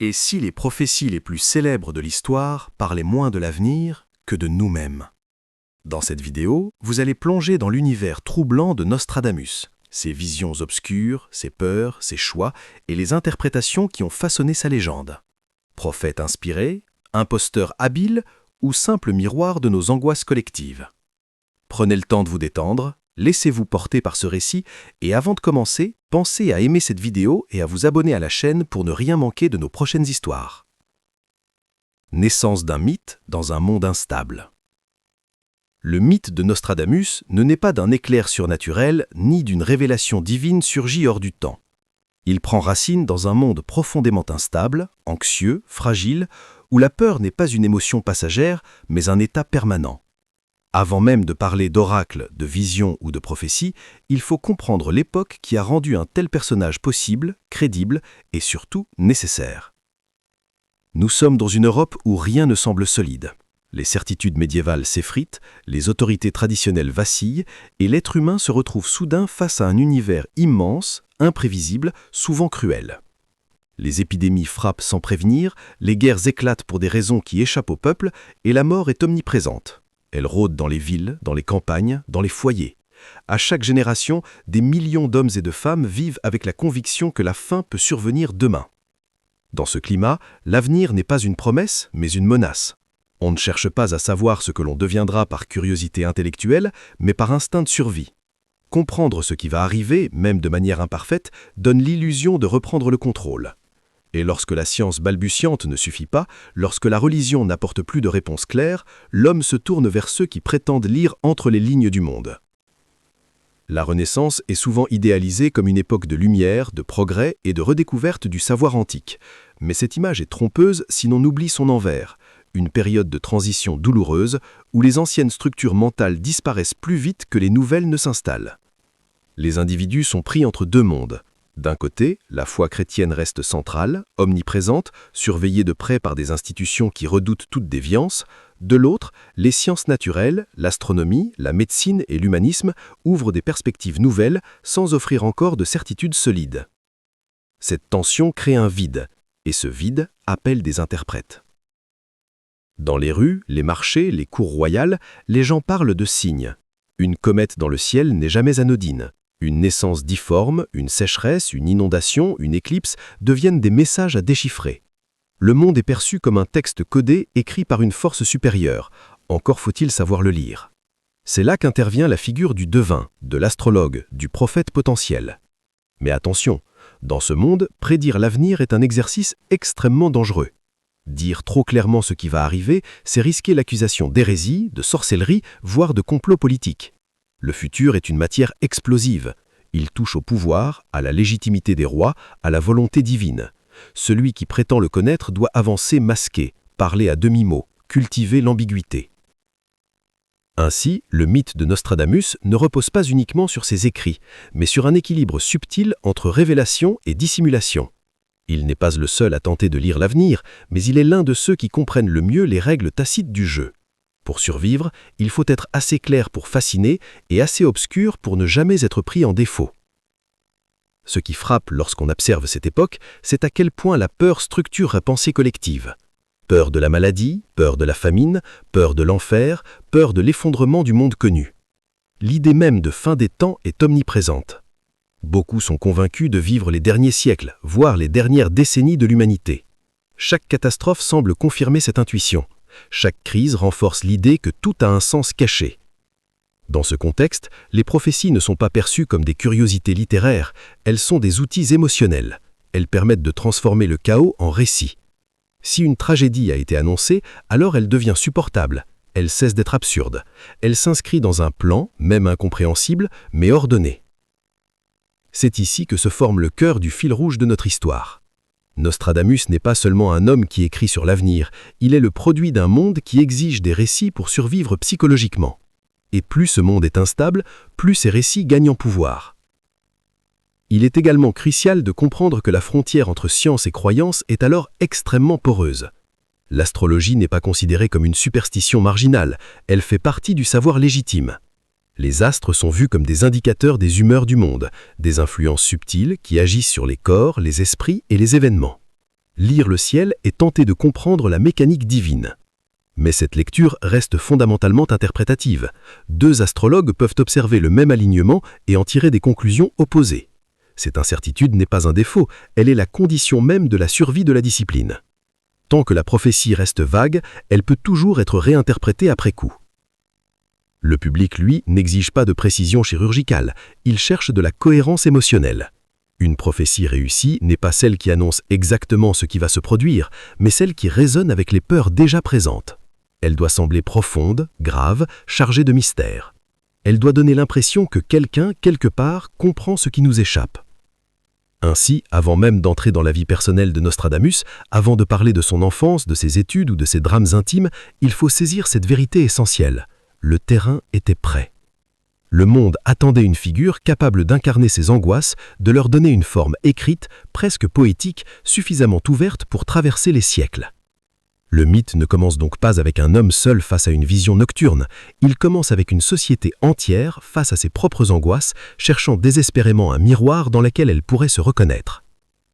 Et si les prophéties les plus célèbres de l'histoire parlaient moins de l'avenir que de nous-mêmes? Dans cette vidéo, vous allez plonger dans l'univers troublant de Nostradamus, ses visions obscures, ses peurs, ses choix et les interprétations qui ont façonné sa légende. Prophète inspiré, imposteur habile ou simple miroir de nos angoisses collectives? Prenez le temps de vous détendre, laissez-vous porter par ce récit et avant de commencer, pensez à aimer cette vidéo et à vous abonner à la chaîne pour ne rien manquer de nos prochaines histoires. Naissance d'un mythe dans un monde instable. Le mythe de Nostradamus ne naît pas d'un éclair surnaturel ni d'une révélation divine surgie hors du temps. Il prend racine dans un monde profondément instable, anxieux, fragile, où la peur n'est pas une émotion passagère, mais un état permanent. Avant même de parler d'oracle, de vision ou de prophétie, il faut comprendre l'époque qui a rendu un tel personnage possible, crédible et surtout nécessaire. Nous sommes dans une Europe où rien ne semble solide. Les certitudes médiévales s'effritent, les autorités traditionnelles vacillent et l'être humain se retrouve soudain face à un univers immense, imprévisible, souvent cruel. Les épidémies frappent sans prévenir, les guerres éclatent pour des raisons qui échappent au peuple et la mort est omniprésente. Elle rôde dans les villes, dans les campagnes, dans les foyers. À chaque génération, des millions d'hommes et de femmes vivent avec la conviction que la fin peut survenir demain. Dans ce climat, l'avenir n'est pas une promesse, mais une menace. On ne cherche pas à savoir ce que l'on deviendra par curiosité intellectuelle, mais par instinct de survie. Comprendre ce qui va arriver, même de manière imparfaite, donne l'illusion de reprendre le contrôle. Et lorsque la science balbutiante ne suffit pas, lorsque la religion n'apporte plus de réponse claire, l'homme se tourne vers ceux qui prétendent lire entre les lignes du monde. La Renaissance est souvent idéalisée comme une époque de lumière, de progrès et de redécouverte du savoir antique. Mais cette image est trompeuse si l'on oublie son envers, une période de transition douloureuse où les anciennes structures mentales disparaissent plus vite que les nouvelles ne s'installent. Les individus sont pris entre deux mondes. D'un côté, la foi chrétienne reste centrale, omniprésente, surveillée de près par des institutions qui redoutent toute déviance. De l'autre, les sciences naturelles, l'astronomie, la médecine et l'humanisme ouvrent des perspectives nouvelles sans offrir encore de certitudes solides. Cette tension crée un vide, et ce vide appelle des interprètes. Dans les rues, les marchés, les cours royales, les gens parlent de signes. Une comète dans le ciel n'est jamais anodine. Une naissance difforme, une sécheresse, une inondation, une éclipse deviennent des messages à déchiffrer. Le monde est perçu comme un texte codé écrit par une force supérieure. Encore faut-il savoir le lire. C'est là qu'intervient la figure du devin, de l'astrologue, du prophète potentiel. Mais attention, dans ce monde, prédire l'avenir est un exercice extrêmement dangereux. Dire trop clairement ce qui va arriver, c'est risquer l'accusation d'hérésie, de sorcellerie, voire de complot politique. Le futur est une matière explosive. Il touche au pouvoir, à la légitimité des rois, à la volonté divine. Celui qui prétend le connaître doit avancer masqué, parler à demi-mot, cultiver l'ambiguïté. Ainsi, le mythe de Nostradamus ne repose pas uniquement sur ses écrits, mais sur un équilibre subtil entre révélation et dissimulation. Il n'est pas le seul à tenter de lire l'avenir, mais il est l'un de ceux qui comprennent le mieux les règles tacites du jeu. Pour survivre, il faut être assez clair pour fasciner et assez obscur pour ne jamais être pris en défaut. Ce qui frappe lorsqu'on observe cette époque, c'est à quel point la peur structure la pensée collective. Peur de la maladie, peur de la famine, peur de l'enfer, peur de l'effondrement du monde connu. L'idée même de fin des temps est omniprésente. Beaucoup sont convaincus de vivre les derniers siècles, voire les dernières décennies de l'humanité. Chaque catastrophe semble confirmer cette intuition. Chaque crise renforce l'idée que tout a un sens caché. Dans ce contexte, les prophéties ne sont pas perçues comme des curiosités littéraires, elles sont des outils émotionnels. Elles permettent de transformer le chaos en récit. Si une tragédie a été annoncée, alors elle devient supportable. Elle cesse d'être absurde. Elle s'inscrit dans un plan, même incompréhensible, mais ordonné. C'est ici que se forme le cœur du fil rouge de notre histoire. Nostradamus n'est pas seulement un homme qui écrit sur l'avenir, il est le produit d'un monde qui exige des récits pour survivre psychologiquement. Et plus ce monde est instable, plus ces récits gagnent en pouvoir. Il est également crucial de comprendre que la frontière entre science et croyance est alors extrêmement poreuse. L'astrologie n'est pas considérée comme une superstition marginale, elle fait partie du savoir légitime. Les astres sont vus comme des indicateurs des humeurs du monde, des influences subtiles qui agissent sur les corps, les esprits et les événements. Lire le ciel est tenter de comprendre la mécanique divine. Mais cette lecture reste fondamentalement interprétative. Deux astrologues peuvent observer le même alignement et en tirer des conclusions opposées. Cette incertitude n'est pas un défaut, elle est la condition même de la survie de la discipline. Tant que la prophétie reste vague, elle peut toujours être réinterprétée après coup. Le public, lui, n'exige pas de précision chirurgicale, il cherche de la cohérence émotionnelle. Une prophétie réussie n'est pas celle qui annonce exactement ce qui va se produire, mais celle qui résonne avec les peurs déjà présentes. Elle doit sembler profonde, grave, chargée de mystère. Elle doit donner l'impression que quelqu'un, quelque part, comprend ce qui nous échappe. Ainsi, avant même d'entrer dans la vie personnelle de Nostradamus, avant de parler de son enfance, de ses études ou de ses drames intimes, il faut saisir cette vérité essentielle. Le terrain était prêt. Le monde attendait une figure capable d'incarner ses angoisses, de leur donner une forme écrite, presque poétique, suffisamment ouverte pour traverser les siècles. Le mythe ne commence donc pas avec un homme seul face à une vision nocturne, il commence avec une société entière face à ses propres angoisses, cherchant désespérément un miroir dans lequel elle pourrait se reconnaître.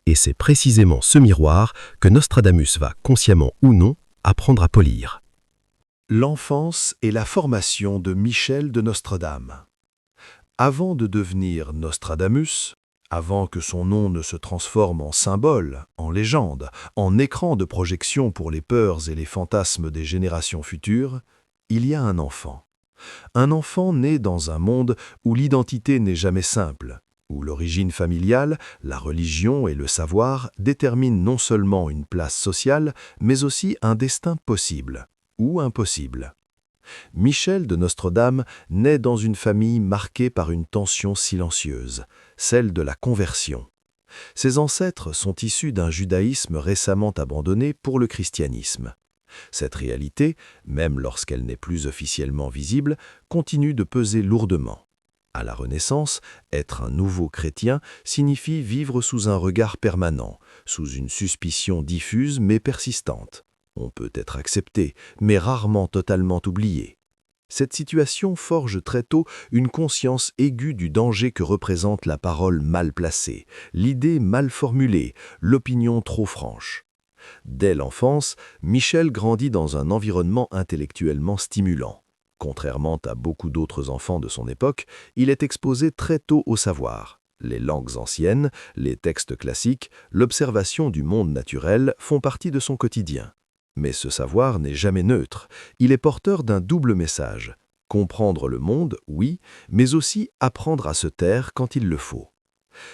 Et c'est précisément ce miroir que Nostradamus va, consciemment ou non, apprendre à polir. L'enfance et la formation de Michel de Nostredame. Avant de devenir Nostradamus, avant que son nom ne se transforme en symbole, en légende, en écran de projection pour les peurs et les fantasmes des générations futures, il y a un enfant. Un enfant né dans un monde où l'identité n'est jamais simple, où l'origine familiale, la religion et le savoir déterminent non seulement une place sociale, mais aussi un destin possible ou impossible. Michel de Nostredame naît dans une famille marquée par une tension silencieuse, celle de la conversion. Ses ancêtres sont issus d'un judaïsme récemment abandonné pour le christianisme. Cette réalité, même lorsqu'elle n'est plus officiellement visible, continue de peser lourdement. À la Renaissance, être un nouveau chrétien signifie vivre sous un regard permanent, sous une suspicion diffuse mais persistante. On peut être accepté, mais rarement totalement oublié. Cette situation forge très tôt une conscience aiguë du danger que représente la parole mal placée, l'idée mal formulée, l'opinion trop franche. Dès l'enfance, Michel grandit dans un environnement intellectuellement stimulant. Contrairement à beaucoup d'autres enfants de son époque, il est exposé très tôt au savoir. Les langues anciennes, les textes classiques, l'observation du monde naturel font partie de son quotidien. Mais ce savoir n'est jamais neutre, il est porteur d'un double message. Comprendre le monde, oui, mais aussi apprendre à se taire quand il le faut.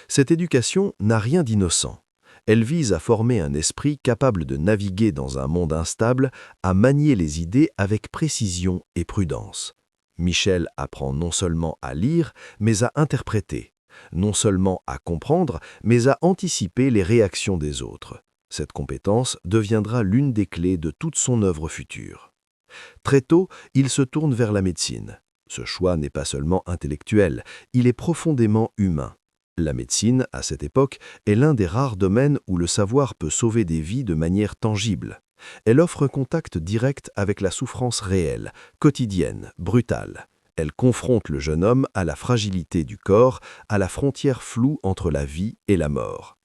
Cette éducation n'a rien d'innocent. Elle vise à former un esprit capable de naviguer dans un monde instable, à manier les idées avec précision et prudence. Michel apprend non seulement à lire, mais à interpréter, non seulement à comprendre, mais à anticiper les réactions des autres. Cette compétence deviendra l'une des clés de toute son œuvre future. Très tôt, il se tourne vers la médecine. Ce choix n'est pas seulement intellectuel, il est profondément humain. La médecine, à cette époque, est l'un des rares domaines où le savoir peut sauver des vies de manière tangible. Elle offre un contact direct avec la souffrance réelle, quotidienne, brutale. Elle confronte le jeune homme à la fragilité du corps, à la frontière floue entre la vie et la mort.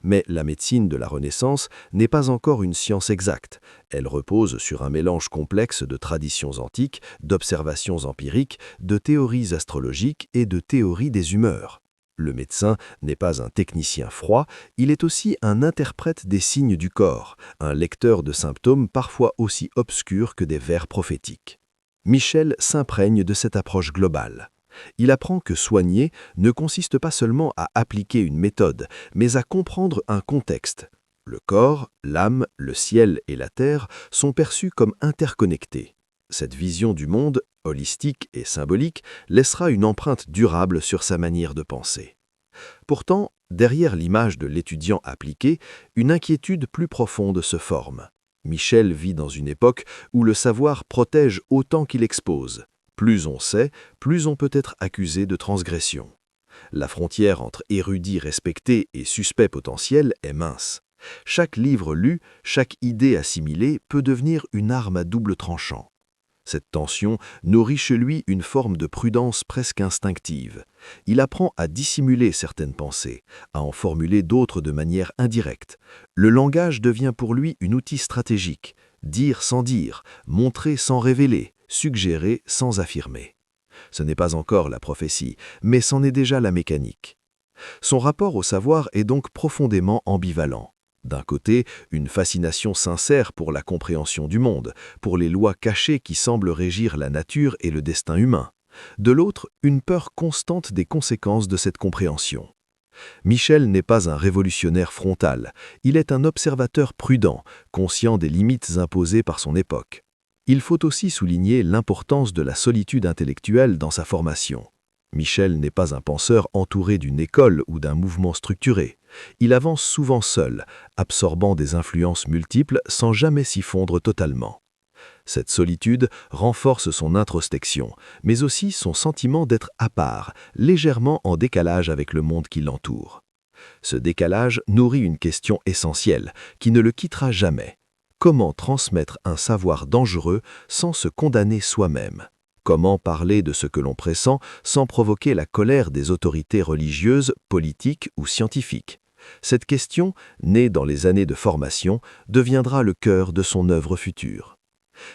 Mais la médecine de la Renaissance n'est pas encore une science exacte. Elle repose sur un mélange complexe de traditions antiques, d'observations empiriques, de théories astrologiques et de théories des humeurs. Le médecin n'est pas un technicien froid, il est aussi un interprète des signes du corps, un lecteur de symptômes parfois aussi obscurs que des vers prophétiques. Michel s'imprègne de cette approche globale. Il apprend que soigner ne consiste pas seulement à appliquer une méthode, mais à comprendre un contexte. Le corps, l'âme, le ciel et la terre sont perçus comme interconnectés. Cette vision du monde, holistique et symbolique, laissera une empreinte durable sur sa manière de penser. Pourtant, derrière l'image de l'étudiant appliqué, une inquiétude plus profonde se forme. Michel vit dans une époque où le savoir protège autant qu'il expose. Plus on sait, plus on peut être accusé de transgression. La frontière entre érudit respecté et suspect potentiel est mince. Chaque livre lu, chaque idée assimilée peut devenir une arme à double tranchant. Cette tension nourrit chez lui une forme de prudence presque instinctive. Il apprend à dissimuler certaines pensées, à en formuler d'autres de manière indirecte. Le langage devient pour lui un outil stratégique. Dire sans dire, montrer sans révéler, suggérer sans affirmer. Ce n'est pas encore la prophétie, mais c'en est déjà la mécanique. Son rapport au savoir est donc profondément ambivalent. D'un côté, une fascination sincère pour la compréhension du monde, pour les lois cachées qui semblent régir la nature et le destin humain. De l'autre, une peur constante des conséquences de cette compréhension. Michel n'est pas un révolutionnaire frontal, il est un observateur prudent, conscient des limites imposées par son époque. Il faut aussi souligner l'importance de la solitude intellectuelle dans sa formation. Michel n'est pas un penseur entouré d'une école ou d'un mouvement structuré. Il avance souvent seul, absorbant des influences multiples sans jamais s'y fondre totalement. Cette solitude renforce son introspection, mais aussi son sentiment d'être à part, légèrement en décalage avec le monde qui l'entoure. Ce décalage nourrit une question essentielle, qui ne le quittera jamais. Comment transmettre un savoir dangereux sans se condamner soi-même ? Comment parler de ce que l'on pressent sans provoquer la colère des autorités religieuses, politiques ou scientifiques ? Cette question, née dans les années de formation, deviendra le cœur de son œuvre future.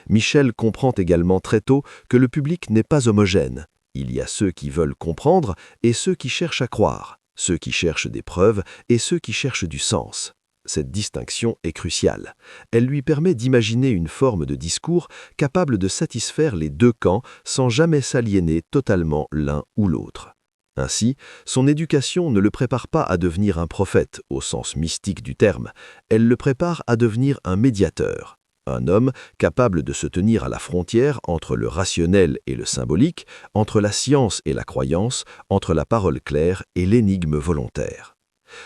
Michel comprend également très tôt que le public n'est pas homogène. Il y a ceux qui veulent comprendre et ceux qui cherchent à croire, ceux qui cherchent des preuves et ceux qui cherchent du sens. Cette distinction est cruciale. Elle lui permet d'imaginer une forme de discours capable de satisfaire les deux camps sans jamais s'aliéner totalement l'un ou l'autre. Ainsi, son éducation ne le prépare pas à devenir un prophète au sens mystique du terme, elle le prépare à devenir un médiateur. Un homme capable de se tenir à la frontière entre le rationnel et le symbolique, entre la science et la croyance, entre la parole claire et l'énigme volontaire.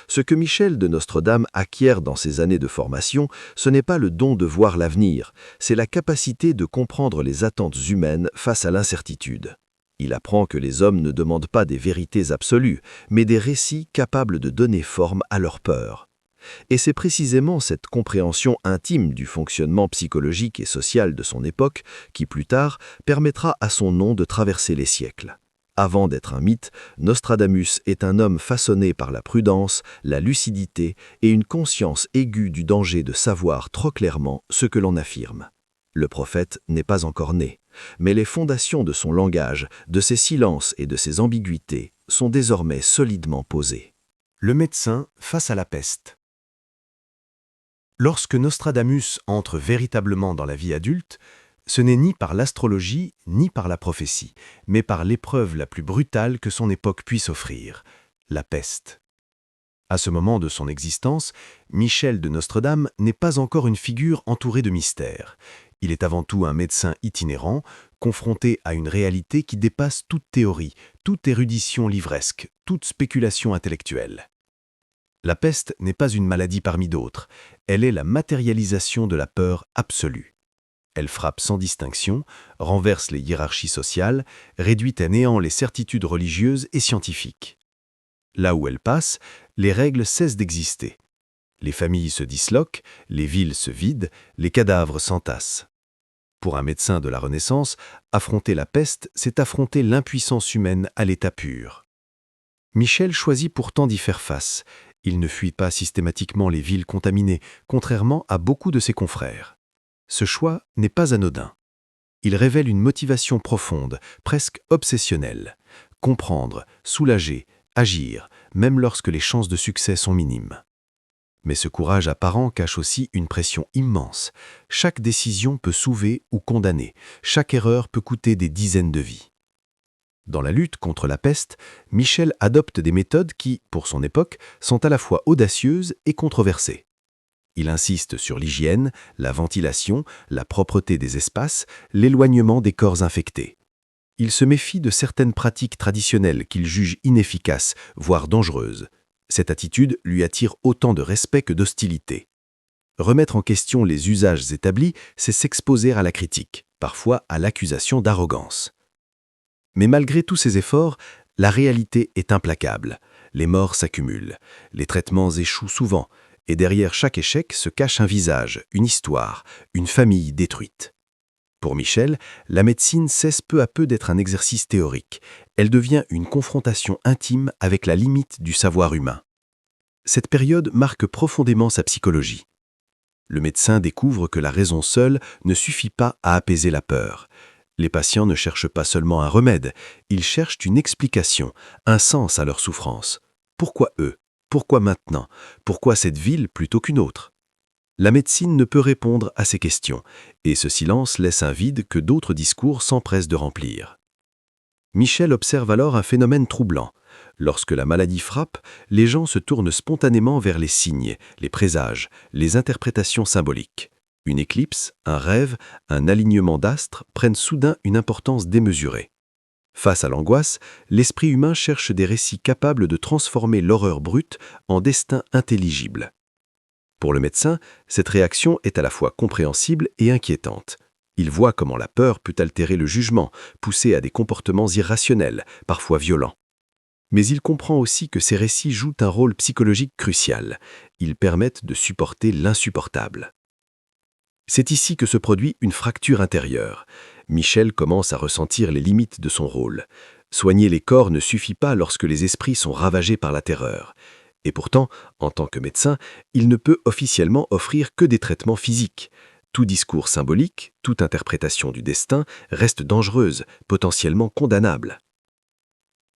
Ce que Michel de Nostredame acquiert dans ses années de formation, ce n'est pas le don de voir l'avenir, c'est la capacité de comprendre les attentes humaines face à l'incertitude. Il apprend que les hommes ne demandent pas des vérités absolues, mais des récits capables de donner forme à leur peur. Et c'est précisément cette compréhension intime du fonctionnement psychologique et social de son époque qui, plus tard, permettra à son nom de traverser les siècles. Avant d'être un mythe, Nostradamus est un homme façonné par la prudence, la lucidité et une conscience aiguë du danger de savoir trop clairement ce que l'on affirme. Le prophète n'est pas encore né, mais les fondations de son langage, de ses silences et de ses ambiguïtés sont désormais solidement posées. Le médecin face à la peste. Lorsque Nostradamus entre véritablement dans la vie adulte, ce n'est ni par l'astrologie ni par la prophétie, mais par l'épreuve la plus brutale que son époque puisse offrir, la peste. À ce moment de son existence, Michel de Nostredame n'est pas encore une figure entourée de mystères. Il est avant tout un médecin itinérant, confronté à une réalité qui dépasse toute théorie, toute érudition livresque, toute spéculation intellectuelle. La peste n'est pas une maladie parmi d'autres, elle est la matérialisation de la peur absolue. Elle frappe sans distinction, renverse les hiérarchies sociales, réduit à néant les certitudes religieuses et scientifiques. Là où elle passe, les règles cessent d'exister. Les familles se disloquent, les villes se vident, les cadavres s'entassent. Pour un médecin de la Renaissance, affronter la peste, c'est affronter l'impuissance humaine à l'état pur. Michel choisit pourtant d'y faire face. Il ne fuit pas systématiquement les villes contaminées, contrairement à beaucoup de ses confrères. Ce choix n'est pas anodin. Il révèle une motivation profonde, presque obsessionnelle. Comprendre, soulager, agir, même lorsque les chances de succès sont minimes. Mais ce courage apparent cache aussi une pression immense. Chaque décision peut sauver ou condamner, chaque erreur peut coûter des dizaines de vies. Dans la lutte contre la peste, Michel adopte des méthodes qui, pour son époque, sont à la fois audacieuses et controversées. Il insiste sur l'hygiène, la ventilation, la propreté des espaces, l'éloignement des corps infectés. Il se méfie de certaines pratiques traditionnelles qu'il juge inefficaces, voire dangereuses. Cette attitude lui attire autant de respect que d'hostilité. Remettre en question les usages établis, c'est s'exposer à la critique, parfois à l'accusation d'arrogance. Mais malgré tous ces efforts, la réalité est implacable. Les morts s'accumulent, les traitements échouent souvent, et derrière chaque échec se cache un visage, une histoire, une famille détruite. Pour Michel, la médecine cesse peu à peu d'être un exercice théorique. Elle devient une confrontation intime avec la limite du savoir humain. Cette période marque profondément sa psychologie. Le médecin découvre que la raison seule ne suffit pas à apaiser la peur. Les patients ne cherchent pas seulement un remède, ils cherchent une explication, un sens à leur souffrance. Pourquoi eux? Pourquoi maintenant? Pourquoi cette ville plutôt qu'une autre? La médecine ne peut répondre à ces questions, et ce silence laisse un vide que d'autres discours s'empressent de remplir. Michel observe alors un phénomène troublant. Lorsque la maladie frappe, les gens se tournent spontanément vers les signes, les présages, les interprétations symboliques. Une éclipse, un rêve, un alignement d'astres prennent soudain une importance démesurée. Face à l'angoisse, l'esprit humain cherche des récits capables de transformer l'horreur brute en destin intelligible. Pour le médecin, cette réaction est à la fois compréhensible et inquiétante. Il voit comment la peur peut altérer le jugement, pousser à des comportements irrationnels, parfois violents. Mais il comprend aussi que ces récits jouent un rôle psychologique crucial. Ils permettent de supporter l'insupportable. C'est ici que se produit une fracture intérieure. Michel commence à ressentir les limites de son rôle. Soigner les corps ne suffit pas lorsque les esprits sont ravagés par la terreur. Et pourtant, en tant que médecin, il ne peut officiellement offrir que des traitements physiques. Tout discours symbolique, toute interprétation du destin reste dangereuse, potentiellement condamnable.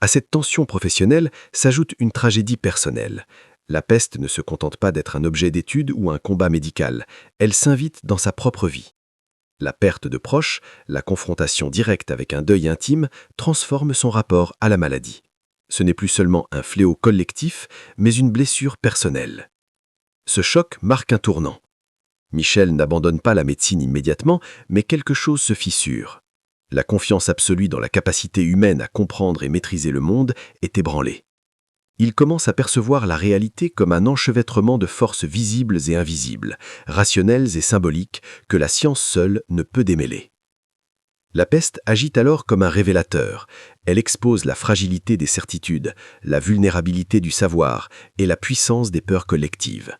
À cette tension professionnelle s'ajoute une tragédie personnelle. La peste ne se contente pas d'être un objet d'étude ou un combat médical, elle s'invite dans sa propre vie. La perte de proches, la confrontation directe avec un deuil intime transforme son rapport à la maladie. Ce n'est plus seulement un fléau collectif, mais une blessure personnelle. Ce choc marque un tournant. Michel n'abandonne pas la médecine immédiatement, mais quelque chose se fissure. La confiance absolue dans la capacité humaine à comprendre et maîtriser le monde est ébranlée. Il commence à percevoir la réalité comme un enchevêtrement de forces visibles et invisibles, rationnelles et symboliques, que la science seule ne peut démêler. La peste agit alors comme un révélateur. Elle expose la fragilité des certitudes, la vulnérabilité du savoir et la puissance des peurs collectives.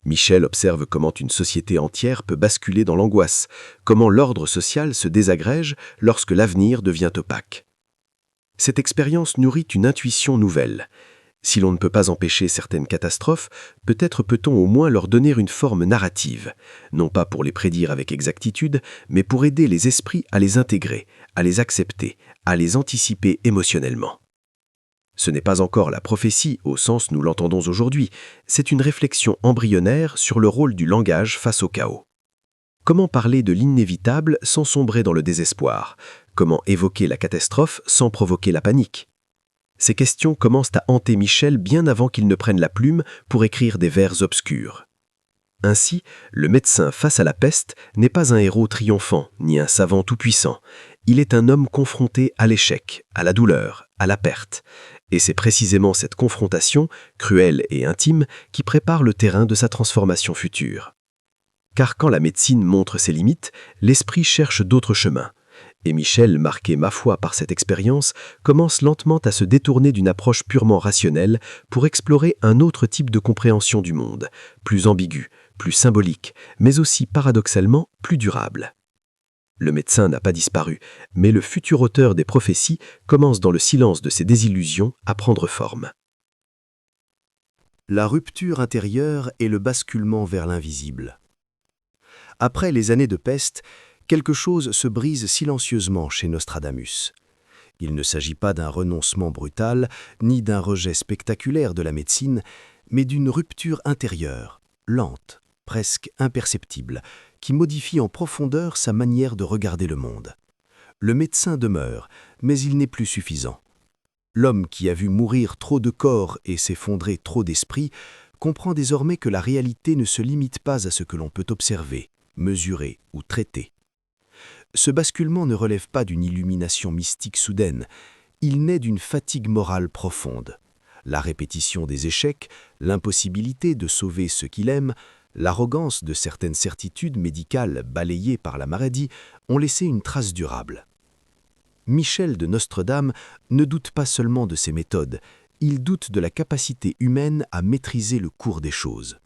Michel observe comment une société entière peut basculer dans l'angoisse, comment l'ordre social se désagrège lorsque l'avenir devient opaque. Cette expérience nourrit une intuition nouvelle. Si l'on ne peut pas empêcher certaines catastrophes, peut-être peut-on au moins leur donner une forme narrative, non pas pour les prédire avec exactitude, mais pour aider les esprits à les intégrer, à les accepter, à les anticiper émotionnellement. Ce n'est pas encore la prophétie au sens nous l'entendons aujourd'hui, c'est une réflexion embryonnaire sur le rôle du langage face au chaos. Comment parler de l'inévitable sans sombrer dans le désespoir? Comment évoquer la catastrophe sans provoquer la panique? Ces questions commencent à hanter Michel bien avant qu'il ne prenne la plume pour écrire des vers obscurs. Ainsi, le médecin face à la peste n'est pas un héros triomphant, ni un savant tout-puissant. Il est un homme confronté à l'échec, à la douleur, à la perte. Et c'est précisément cette confrontation, cruelle et intime, qui prépare le terrain de sa transformation future. Car quand la médecine montre ses limites, l'esprit cherche d'autres chemins. Et Michel, marqué ma foi par cette expérience, commence lentement à se détourner d'une approche purement rationnelle pour explorer un autre type de compréhension du monde, plus ambigu, plus symbolique, mais aussi paradoxalement plus durable. Le médecin n'a pas disparu, mais le futur auteur des prophéties commence dans le silence de ses désillusions à prendre forme. La rupture intérieure et le basculement vers l'invisible. Après les années de peste, quelque chose se brise silencieusement chez Nostradamus. Il ne s'agit pas d'un renoncement brutal, ni d'un rejet spectaculaire de la médecine, mais d'une rupture intérieure, lente, presque imperceptible, qui modifie en profondeur sa manière de regarder le monde. Le médecin demeure, mais il n'est plus suffisant. L'homme qui a vu mourir trop de corps et s'effondrer trop d'esprits comprend désormais que la réalité ne se limite pas à ce que l'on peut observer, mesurer ou traiter. Ce basculement ne relève pas d'une illumination mystique soudaine, il naît d'une fatigue morale profonde. La répétition des échecs, l'impossibilité de sauver ceux qu'il aime, l'arrogance de certaines certitudes médicales balayées par la maladie ont laissé une trace durable. Michel de Nostredame ne doute pas seulement de ses méthodes, il doute de la capacité humaine à maîtriser le cours des choses.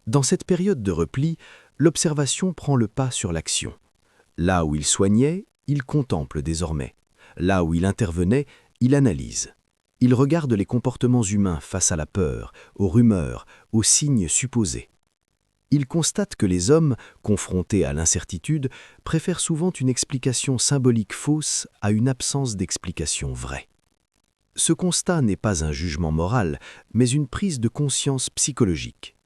Dans cette période de repli, l'observation prend le pas sur l'action. Là où il soignait, il contemple désormais. Là où il intervenait, il analyse. Il regarde les comportements humains face à la peur, aux rumeurs, aux signes supposés. Il constate que les hommes, confrontés à l'incertitude, préfèrent souvent une explication symbolique fausse à une absence d'explication vraie. Ce constat n'est pas un jugement moral, mais une prise de conscience psychologique.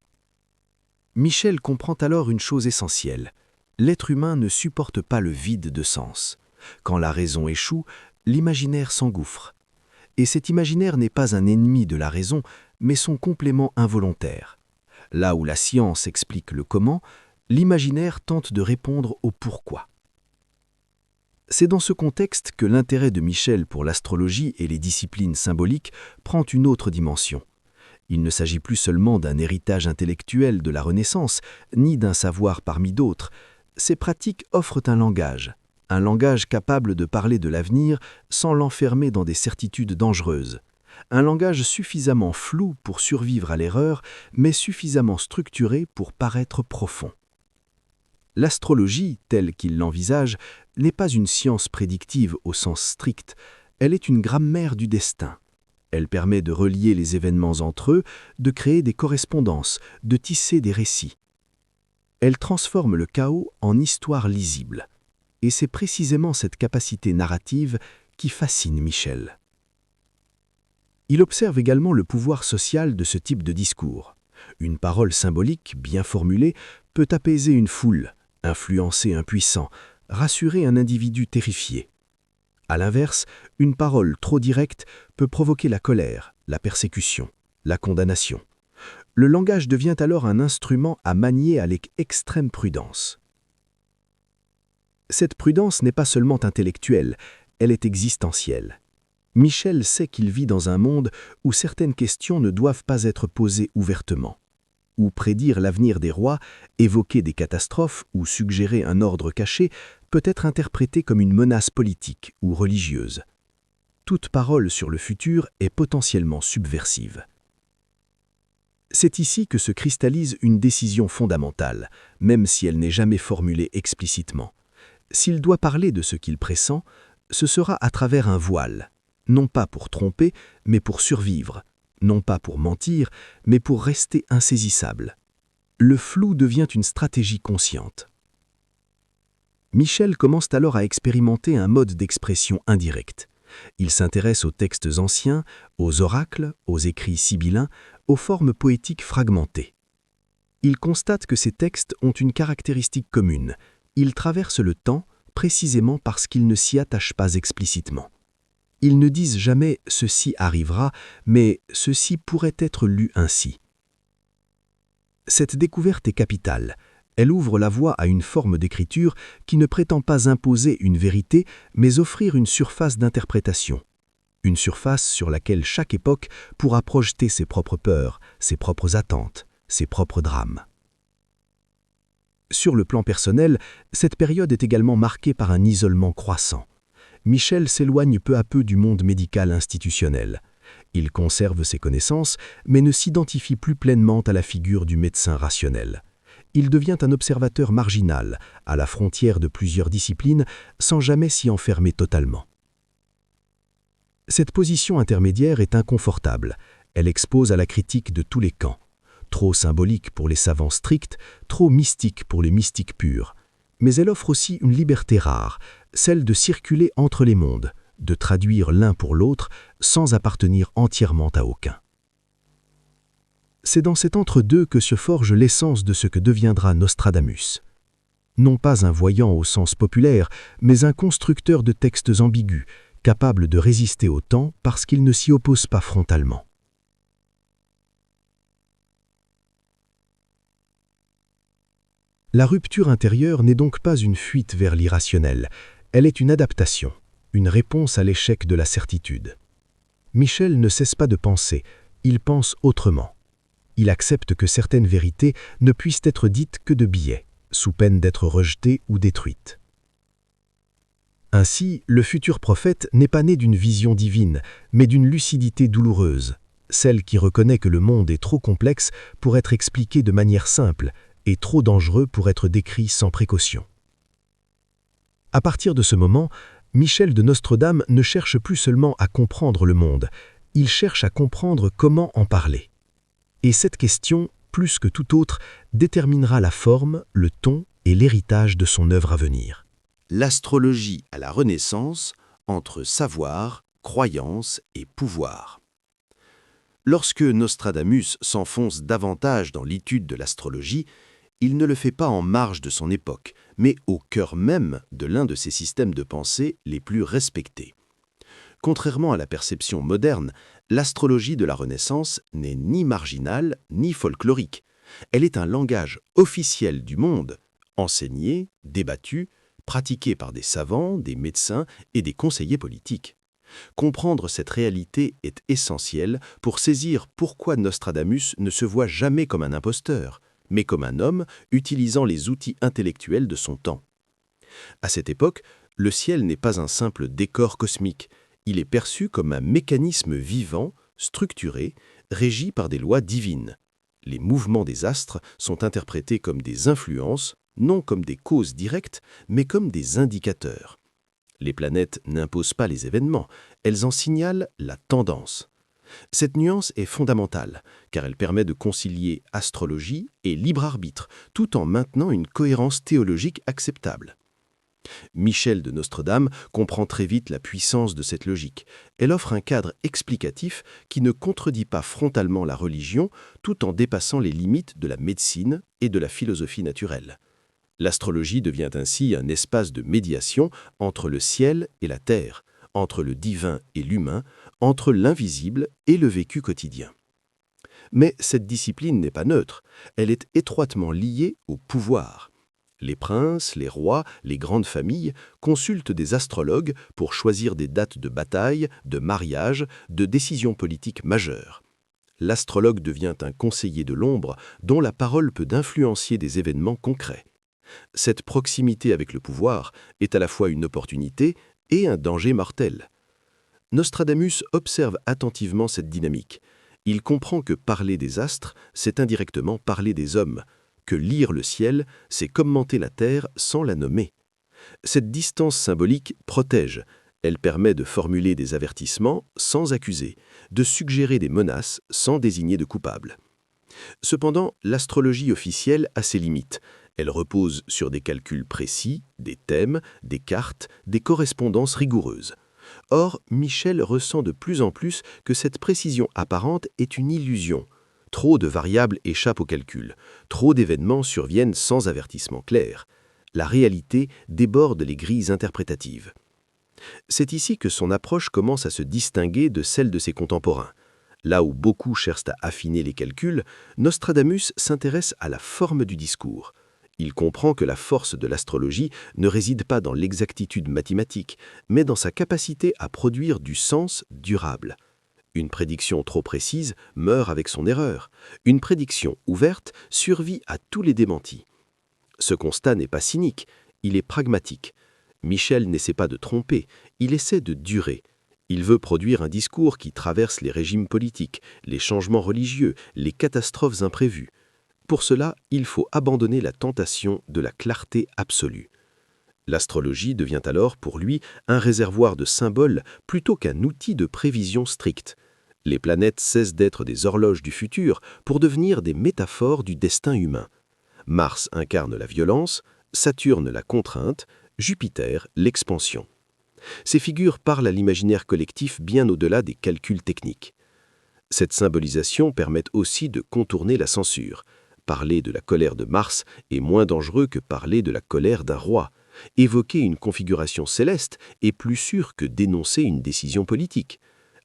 Michel comprend alors une chose essentielle. L'être humain ne supporte pas le vide de sens. Quand la raison échoue, l'imaginaire s'engouffre. Et cet imaginaire n'est pas un ennemi de la raison, mais son complément involontaire. Là où la science explique le comment, l'imaginaire tente de répondre au pourquoi. C'est dans ce contexte que l'intérêt de Michel pour l'astrologie et les disciplines symboliques prend une autre dimension. Il ne s'agit plus seulement d'un héritage intellectuel de la Renaissance, ni d'un savoir parmi d'autres. Ces pratiques offrent un langage capable de parler de l'avenir sans l'enfermer dans des certitudes dangereuses. Un langage suffisamment flou pour survivre à l'erreur, mais suffisamment structuré pour paraître profond. L'astrologie, telle qu'il l'envisage, n'est pas une science prédictive au sens strict, elle est une grammaire du destin. Elle permet de relier les événements entre eux, de créer des correspondances, de tisser des récits. Elle transforme le chaos en histoire lisible. Et c'est précisément cette capacité narrative qui fascine Michel. Il observe également le pouvoir social de ce type de discours. Une parole symbolique, bien formulée, peut apaiser une foule, influencer un puissant, rassurer un individu terrifié. À l'inverse, une parole trop directe peut provoquer la colère, la persécution, la condamnation. Le langage devient alors un instrument à manier avec extrême prudence. Cette prudence n'est pas seulement intellectuelle, elle est existentielle. Michel sait qu'il vit dans un monde où certaines questions ne doivent pas être posées ouvertement. Où prédire l'avenir des rois, évoquer des catastrophes ou suggérer un ordre caché peut être interprété comme une menace politique ou religieuse. Toute parole sur le futur est potentiellement subversive. C'est ici que se cristallise une décision fondamentale, même si elle n'est jamais formulée explicitement. S'il doit parler de ce qu'il pressent, ce sera à travers un voile, non pas pour tromper, mais pour survivre, non pas pour mentir, mais pour rester insaisissable. Le flou devient une stratégie consciente. Michel commence alors à expérimenter un mode d'expression indirect. Il s'intéresse aux textes anciens, aux oracles, aux écrits sibyllins, aux formes poétiques fragmentées. Il constate que ces textes ont une caractéristique commune. Ils traversent le temps précisément parce qu'ils ne s'y attachent pas explicitement. Ils ne disent jamais « ceci arrivera », mais « ceci pourrait être lu ainsi ». Cette découverte est capitale. Elle ouvre la voie à une forme d'écriture qui ne prétend pas imposer une vérité, mais offrir une surface d'interprétation. Une surface sur laquelle chaque époque pourra projeter ses propres peurs, ses propres attentes, ses propres drames. Sur le plan personnel, cette période est également marquée par un isolement croissant. Michel s'éloigne peu à peu du monde médical institutionnel. Il conserve ses connaissances, mais ne s'identifie plus pleinement à la figure du médecin rationnel. Il devient un observateur marginal, à la frontière de plusieurs disciplines, sans jamais s'y enfermer totalement. Cette position intermédiaire est inconfortable. Elle expose à la critique de tous les camps. Trop symbolique pour les savants stricts, trop mystique pour les mystiques purs. Mais elle offre aussi une liberté rare, celle de circuler entre les mondes, de traduire l'un pour l'autre sans appartenir entièrement à aucun. C'est dans cet entre-deux que se forge l'essence de ce que deviendra Nostradamus. Non pas un voyant au sens populaire, mais un constructeur de textes ambigus, capable de résister au temps parce qu'il ne s'y oppose pas frontalement. La rupture intérieure n'est donc pas une fuite vers l'irrationnel, elle est une adaptation, une réponse à l'échec de la certitude. Michel ne cesse pas de penser, il pense autrement. Il accepte que certaines vérités ne puissent être dites que de biais, sous peine d'être rejetées ou détruites. Ainsi, le futur prophète n'est pas né d'une vision divine, mais d'une lucidité douloureuse, celle qui reconnaît que le monde est trop complexe pour être expliqué de manière simple et trop dangereux pour être décrit sans précaution. À partir de ce moment, Michel de Nostredame ne cherche plus seulement à comprendre le monde, il cherche à comprendre comment en parler. Et cette question, plus que toute autre, déterminera la forme, le ton et l'héritage de son œuvre à venir. L'astrologie à la Renaissance, entre savoir, croyance et pouvoir. Lorsque Nostradamus s'enfonce davantage dans l'étude de l'astrologie, il ne le fait pas en marge de son époque, mais au cœur même de l'un de ses systèmes de pensée les plus respectés. Contrairement à la perception moderne, l'astrologie de la Renaissance n'est ni marginale ni folklorique. Elle est un langage officiel du monde, enseigné, débattu, pratiqué par des savants, des médecins et des conseillers politiques. Comprendre cette réalité est essentiel pour saisir pourquoi Nostradamus ne se voit jamais comme un imposteur, mais comme un homme utilisant les outils intellectuels de son temps. À cette époque, le ciel n'est pas un simple décor cosmique, il est perçu comme un mécanisme vivant, structuré, régi par des lois divines. Les mouvements des astres sont interprétés comme des influences, non comme des causes directes, mais comme des indicateurs. Les planètes n'imposent pas les événements, elles en signalent la tendance. Cette nuance est fondamentale, car elle permet de concilier astrologie et libre arbitre, tout en maintenant une cohérence théologique acceptable. Michel de Nostredame comprend très vite la puissance de cette logique. Elle offre un cadre explicatif qui ne contredit pas frontalement la religion, tout en dépassant les limites de la médecine et de la philosophie naturelle. L'astrologie devient ainsi un espace de médiation entre le ciel et la terre, entre le divin et l'humain, entre l'invisible et le vécu quotidien. Mais cette discipline n'est pas neutre, elle est étroitement liée au pouvoir. Les princes, les rois, les grandes familles consultent des astrologues pour choisir des dates de bataille, de mariage, de décisions politiques majeures. L'astrologue devient un conseiller de l'ombre dont la parole peut influencer des événements concrets. Cette proximité avec le pouvoir est à la fois une opportunité et un danger mortel. Nostradamus observe attentivement cette dynamique. Il comprend que parler des astres, c'est indirectement parler des hommes, que lire le ciel, c'est commenter la terre sans la nommer. Cette distance symbolique protège. Elle permet de formuler des avertissements sans accuser, de suggérer des menaces sans désigner de coupable. Cependant, l'astrologie officielle a ses limites. Elle repose sur des calculs précis, des thèmes, des cartes, des correspondances rigoureuses. Or, Michel ressent de plus en plus que cette précision apparente est une illusion. Trop de variables échappent au calcul, trop d'événements surviennent sans avertissement clair. La réalité déborde les grilles interprétatives. C'est ici que son approche commence à se distinguer de celle de ses contemporains. Là où beaucoup cherchent à affiner les calculs, Nostradamus s'intéresse à la forme du discours. Il comprend que la force de l'astrologie ne réside pas dans l'exactitude mathématique, mais dans sa capacité à produire du sens durable. Une prédiction trop précise meurt avec son erreur. Une prédiction ouverte survit à tous les démentis. Ce constat n'est pas cynique, il est pragmatique. Michel n'essaie pas de tromper, il essaie de durer. Il veut produire un discours qui traverse les régimes politiques, les changements religieux, les catastrophes imprévues. Pour cela, il faut abandonner la tentation de la clarté absolue. L'astrologie devient alors pour lui un réservoir de symboles plutôt qu'un outil de prévision stricte. Les planètes cessent d'être des horloges du futur pour devenir des métaphores du destin humain. Mars incarne la violence, Saturne la contrainte, Jupiter l'expansion. Ces figures parlent à l'imaginaire collectif bien au-delà des calculs techniques. Cette symbolisation permet aussi de contourner la censure. Parler de la colère de Mars est moins dangereux que parler de la colère d'un roi. Évoquer une configuration céleste est plus sûr que dénoncer une décision politique.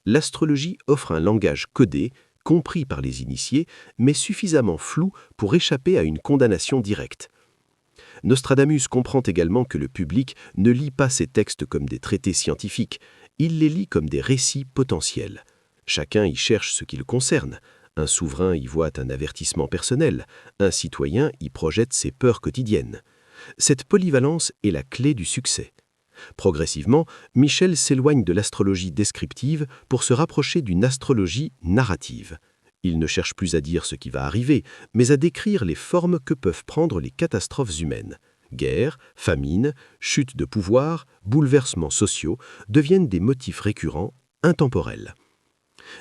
L'astrologie offre un langage codé, compris par les initiés, mais suffisamment flou pour échapper à une condamnation directe. Nostradamus comprend également que le public ne lit pas ces textes comme des traités scientifiques, il les lit comme des récits potentiels. Chacun y cherche ce qui le concerne. Un souverain y voit un avertissement personnel, un citoyen y projette ses peurs quotidiennes. Cette polyvalence est la clé du succès. Progressivement, Michel s'éloigne de l'astrologie descriptive pour se rapprocher d'une astrologie narrative. Il ne cherche plus à dire ce qui va arriver, mais à décrire les formes que peuvent prendre les catastrophes humaines. Guerre, famine, chute de pouvoir, bouleversements sociaux deviennent des motifs récurrents, intemporels.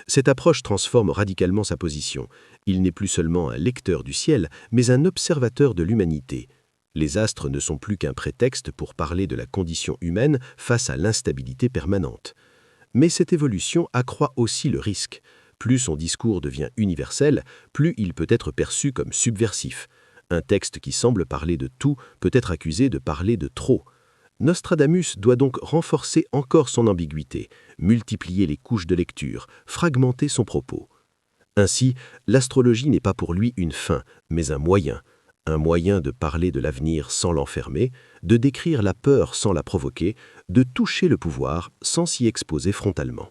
Cette approche transforme radicalement sa position. Il n'est plus seulement un lecteur du ciel, mais un observateur de l'humanité. Les astres ne sont plus qu'un prétexte pour parler de la condition humaine face à l'instabilité permanente. Mais cette évolution accroît aussi le risque. Plus son discours devient universel, plus il peut être perçu comme subversif. Un texte qui semble parler de tout peut être accusé de parler de trop. Nostradamus doit donc renforcer encore son ambiguïté, multiplier les couches de lecture, fragmenter son propos. Ainsi, l'astrologie n'est pas pour lui une fin, mais un moyen de parler de l'avenir sans l'enfermer, de décrire la peur sans la provoquer, de toucher le pouvoir sans s'y exposer frontalement.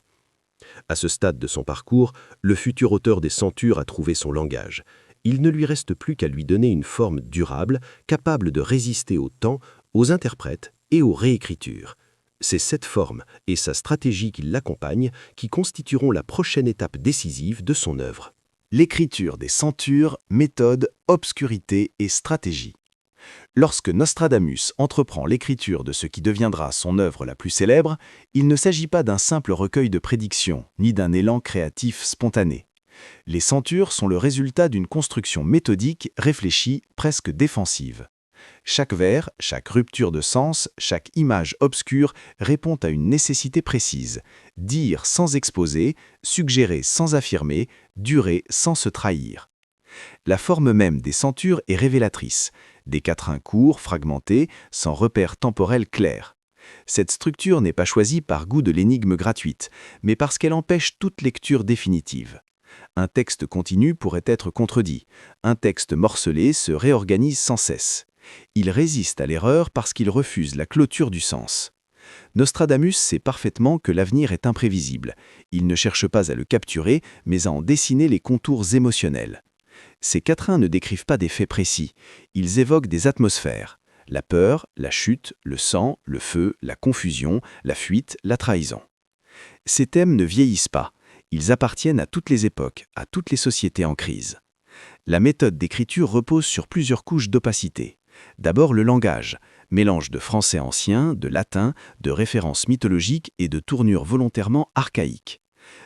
À ce stade de son parcours, le futur auteur des Centures a trouvé son langage. Il ne lui reste plus qu'à lui donner une forme durable, capable de résister au temps, aux interprètes et aux réécritures. C'est cette forme et sa stratégie qui l'accompagnent qui constitueront la prochaine étape décisive de son œuvre. L'écriture des Centures, méthode, obscurité et stratégie. Lorsque Nostradamus entreprend l'écriture de ce qui deviendra son œuvre la plus célèbre, il ne s'agit pas d'un simple recueil de prédictions, ni d'un élan créatif spontané. Les Centures sont le résultat d'une construction méthodique, réfléchie, presque défensive. Chaque vers, chaque rupture de sens, chaque image obscure répond à une nécessité précise. Dire sans exposer, suggérer sans affirmer, durer sans se trahir. La forme même des Centures est révélatrice. Des quatrains courts, fragmentés, sans repère temporel clair. Cette structure n'est pas choisie par goût de l'énigme gratuite, mais parce qu'elle empêche toute lecture définitive. Un texte continu pourrait être contredit. Un texte morcelé se réorganise sans cesse. Il résiste à l'erreur parce qu'il refuse la clôture du sens. Nostradamus sait parfaitement que l'avenir est imprévisible. Il ne cherche pas à le capturer, mais à en dessiner les contours émotionnels. Ces quatrains ne décrivent pas des faits précis. Ils évoquent des atmosphères. La peur, la chute, le sang, le feu, la confusion, la fuite, la trahison. Ces thèmes ne vieillissent pas. Ils appartiennent à toutes les époques, à toutes les sociétés en crise. La méthode d'écriture repose sur plusieurs couches d'opacité. D'abord le langage, mélange de français ancien, de latin, de références mythologiques et de tournures volontairement archaïques.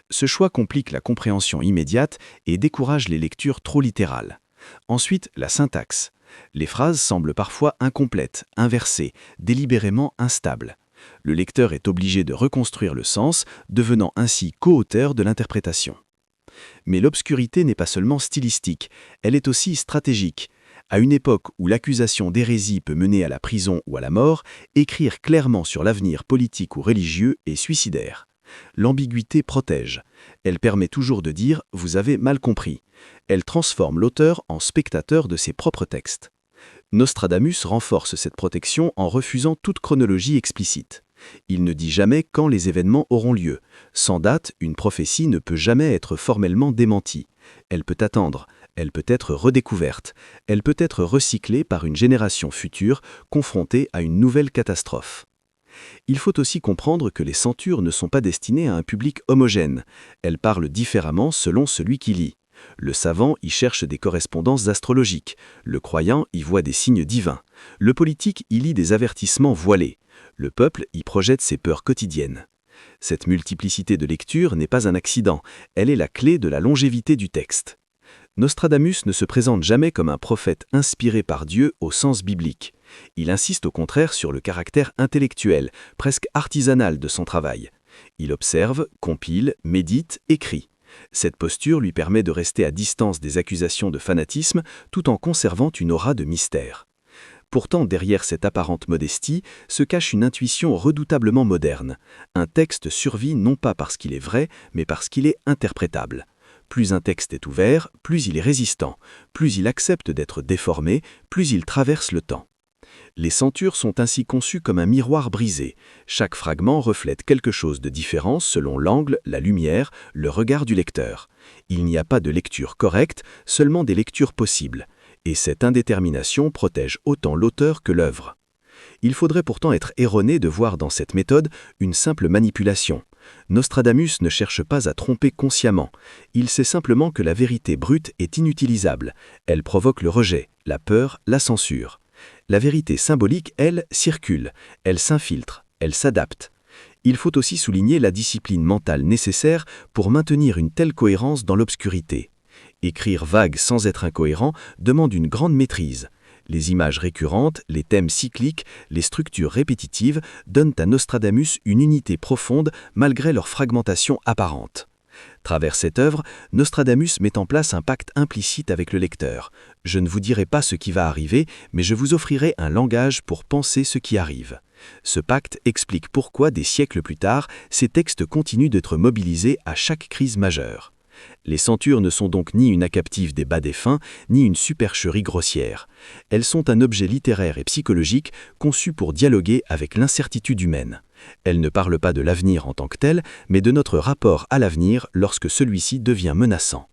Ce choix complique la compréhension immédiate et décourage les lectures trop littérales. Ensuite, la syntaxe. Les phrases semblent parfois incomplètes, inversées, délibérément instables. Le lecteur est obligé de reconstruire le sens, devenant ainsi co-auteur de l'interprétation. Mais l'obscurité n'est pas seulement stylistique, elle est aussi stratégique. À une époque où l'accusation d'hérésie peut mener à la prison ou à la mort, écrire clairement sur l'avenir politique ou religieux est suicidaire. L'ambiguïté protège. Elle permet toujours de dire « vous avez mal compris ». Elle transforme l'auteur en spectateur de ses propres textes. Nostradamus renforce cette protection en refusant toute chronologie explicite. Il ne dit jamais quand les événements auront lieu. Sans date, une prophétie ne peut jamais être formellement démentie. Elle peut attendre, elle peut être redécouverte, elle peut être recyclée par une génération future confrontée à une nouvelle catastrophe. Il faut aussi comprendre que les Centures ne sont pas destinées à un public homogène. Elles parlent différemment selon celui qui lit. Le savant y cherche des correspondances astrologiques. Le croyant y voit des signes divins. Le politique y lit des avertissements voilés. Le peuple y projette ses peurs quotidiennes. Cette multiplicité de lectures n'est pas un accident. Elle est la clé de la longévité du texte. Nostradamus ne se présente jamais comme un prophète inspiré par Dieu au sens biblique. Il insiste au contraire sur le caractère intellectuel, presque artisanal de son travail. Il observe, compile, médite, écrit. Cette posture lui permet de rester à distance des accusations de fanatisme tout en conservant une aura de mystère. Pourtant, derrière cette apparente modestie se cache une intuition redoutablement moderne. Un texte survit non pas parce qu'il est vrai, mais parce qu'il est interprétable. Plus un texte est ouvert, plus il est résistant. Plus il accepte d'être déformé, plus il traverse le temps. Les Centures sont ainsi conçues comme un miroir brisé. Chaque fragment reflète quelque chose de différent selon l'angle, la lumière, le regard du lecteur. Il n'y a pas de lecture correcte, seulement des lectures possibles. Et cette indétermination protège autant l'auteur que l'œuvre. Il faudrait pourtant être erroné de voir dans cette méthode une simple manipulation. Nostradamus ne cherche pas à tromper consciemment. Il sait simplement que la vérité brute est inutilisable. Elle provoque le rejet, la peur, la censure. La vérité symbolique, elle, circule, elle s'infiltre, elle s'adapte. Il faut aussi souligner la discipline mentale nécessaire pour maintenir une telle cohérence dans l'obscurité. Écrire vague sans être incohérent demande une grande maîtrise. Les images récurrentes, les thèmes cycliques, les structures répétitives donnent à Nostradamus une unité profonde malgré leur fragmentation apparente. Travers cette œuvre, Nostradamus met en place un pacte implicite avec le lecteur. Je ne vous dirai pas ce qui va arriver, mais je vous offrirai un langage pour penser ce qui arrive. Ce pacte explique pourquoi, des siècles plus tard, ces textes continuent d'être mobilisés à chaque crise majeure. Les centures ne sont donc ni une accaptive des bas défunts, ni une supercherie grossière. Elles sont un objet littéraire et psychologique conçu pour dialoguer avec l'incertitude humaine. Elles ne parlent pas de l'avenir en tant que tel, mais de notre rapport à l'avenir lorsque celui-ci devient menaçant.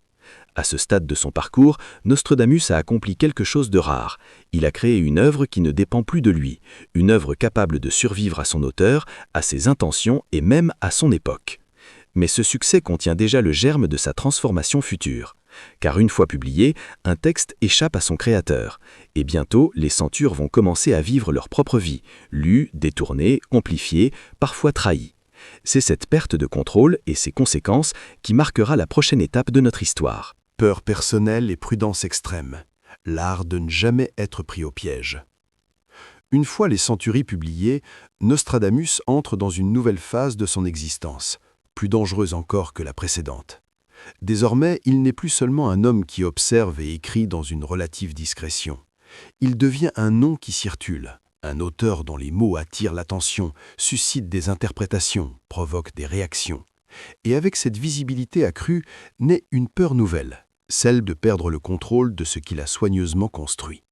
À ce stade de son parcours, Nostradamus a accompli quelque chose de rare. Il a créé une œuvre qui ne dépend plus de lui, une œuvre capable de survivre à son auteur, à ses intentions et même à son époque. Mais ce succès contient déjà le germe de sa transformation future. Car une fois publié, un texte échappe à son créateur. Et bientôt, les centures vont commencer à vivre leur propre vie, lues, détournées, amplifiées, parfois trahies. C'est cette perte de contrôle et ses conséquences qui marquera la prochaine étape de notre histoire. Peur personnelle et prudence extrême. L'art de ne jamais être pris au piège. Une fois les centuries publiées, Nostradamus entre dans une nouvelle phase de son existence, plus dangereuse encore que la précédente. Désormais, il n'est plus seulement un homme qui observe et écrit dans une relative discrétion. Il devient un nom qui circule, un auteur dont les mots attirent l'attention, suscitent des interprétations, provoquent des réactions. Et avec cette visibilité accrue, naît une peur nouvelle, celle de perdre le contrôle de ce qu'il a soigneusement construit.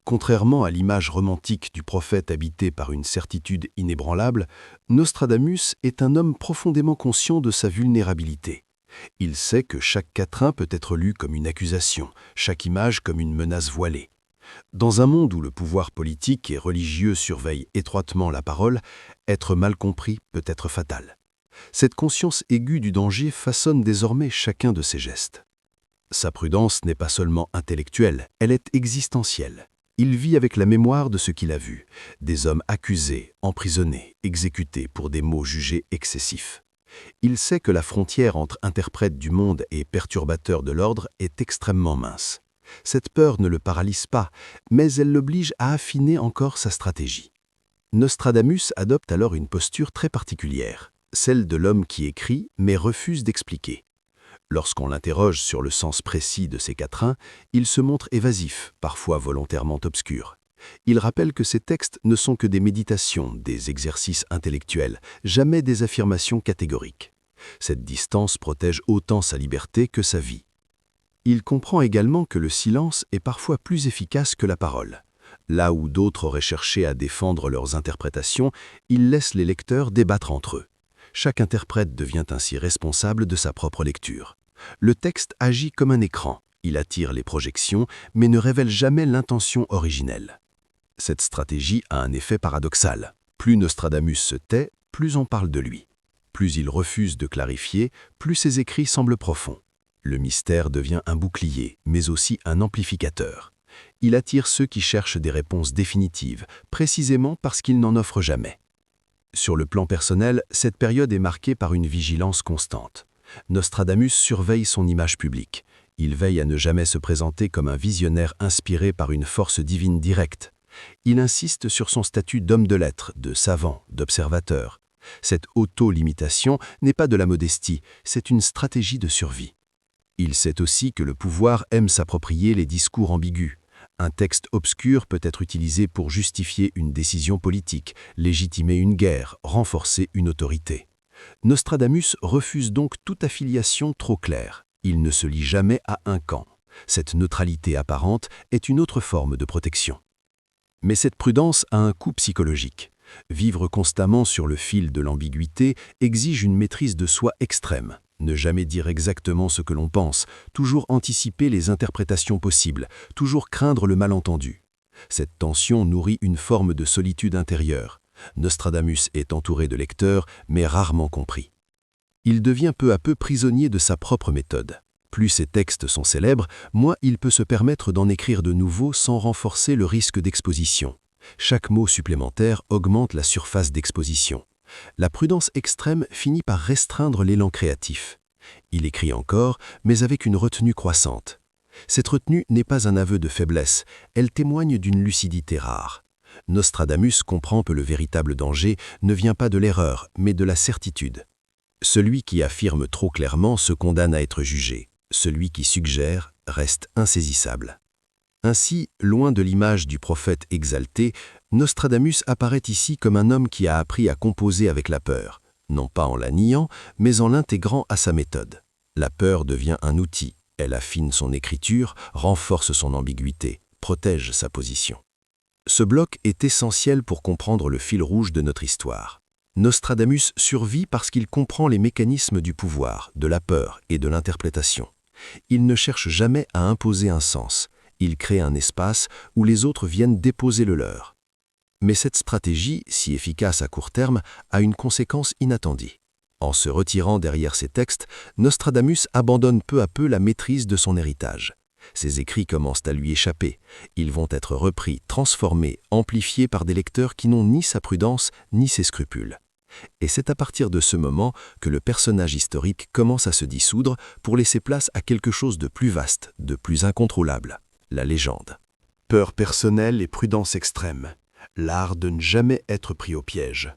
Contrairement à l'image romantique du prophète habité par une certitude inébranlable, Nostradamus est un homme profondément conscient de sa vulnérabilité. Il sait que chaque quatrain peut être lu comme une accusation, chaque image comme une menace voilée. Dans un monde où le pouvoir politique et religieux surveille étroitement la parole, être mal compris peut être fatal. Cette conscience aiguë du danger façonne désormais chacun de ses gestes. Sa prudence n'est pas seulement intellectuelle, elle est existentielle. Il vit avec la mémoire de ce qu'il a vu, des hommes accusés, emprisonnés, exécutés pour des maux jugés excessifs. Il sait que la frontière entre interprète du monde et perturbateur de l'ordre est extrêmement mince. Cette peur ne le paralyse pas, mais elle l'oblige à affiner encore sa stratégie. Nostradamus adopte alors une posture très particulière, celle de l'homme qui écrit mais refuse d'expliquer. Lorsqu'on l'interroge sur le sens précis de ces quatrains, il se montre évasif, parfois volontairement obscur. Il rappelle que ces textes ne sont que des méditations, des exercices intellectuels, jamais des affirmations catégoriques. Cette distance protège autant sa liberté que sa vie. Il comprend également que le silence est parfois plus efficace que la parole. Là où d'autres auraient cherché à défendre leurs interprétations, il laisse les lecteurs débattre entre eux. Chaque interprète devient ainsi responsable de sa propre lecture. Le texte agit comme un écran. Il attire les projections, mais ne révèle jamais l'intention originelle. Cette stratégie a un effet paradoxal. Plus Nostradamus se tait, plus on parle de lui. Plus il refuse de clarifier, plus ses écrits semblent profonds. Le mystère devient un bouclier, mais aussi un amplificateur. Il attire ceux qui cherchent des réponses définitives, précisément parce qu'il n'en offre jamais. Sur le plan personnel, cette période est marquée par une vigilance constante. Nostradamus surveille son image publique. Il veille à ne jamais se présenter comme un visionnaire inspiré par une force divine directe. Il insiste sur son statut d'homme de lettres, de savant, d'observateur. Cette auto-limitation n'est pas de la modestie, c'est une stratégie de survie. Il sait aussi que le pouvoir aime s'approprier les discours ambigus. Un texte obscur peut être utilisé pour justifier une décision politique, légitimer une guerre, renforcer une autorité. Nostradamus refuse donc toute affiliation trop claire. Il ne se lie jamais à un camp. Cette neutralité apparente est une autre forme de protection. Mais cette prudence a un coût psychologique. Vivre constamment sur le fil de l'ambiguïté exige une maîtrise de soi extrême. Ne jamais dire exactement ce que l'on pense, toujours anticiper les interprétations possibles, toujours craindre le malentendu. Cette tension nourrit une forme de solitude intérieure. Nostradamus est entouré de lecteurs, mais rarement compris. Il devient peu à peu prisonnier de sa propre méthode. Plus ces textes sont célèbres, moins il peut se permettre d'en écrire de nouveaux sans renforcer le risque d'exposition. Chaque mot supplémentaire augmente la surface d'exposition. La prudence extrême finit par restreindre l'élan créatif. Il écrit encore, mais avec une retenue croissante. Cette retenue n'est pas un aveu de faiblesse, elle témoigne d'une lucidité rare. Nostradamus comprend que le véritable danger ne vient pas de l'erreur, mais de la certitude. Celui qui affirme trop clairement se condamne à être jugé. Celui qui suggère reste insaisissable. Ainsi, loin de l'image du prophète exalté, Nostradamus apparaît ici comme un homme qui a appris à composer avec la peur, non pas en la niant, mais en l'intégrant à sa méthode. La peur devient un outil, elle affine son écriture, renforce son ambiguïté, protège sa position. Ce bloc est essentiel pour comprendre le fil rouge de notre histoire. Nostradamus survit parce qu'il comprend les mécanismes du pouvoir, de la peur et de l'interprétation. Il ne cherche jamais à imposer un sens. Il crée un espace où les autres viennent déposer le leur. Mais cette stratégie, si efficace à court terme, a une conséquence inattendue. En se retirant derrière ses textes, Nostradamus abandonne peu à peu la maîtrise de son héritage. Ses écrits commencent à lui échapper. Ils vont être repris, transformés, amplifiés par des lecteurs qui n'ont ni sa prudence ni ses scrupules. Et c'est à partir de ce moment que le personnage historique commence à se dissoudre pour laisser place à quelque chose de plus vaste, de plus incontrôlable, la légende. Peur personnelle et prudence extrême. L'art de ne jamais être pris au piège.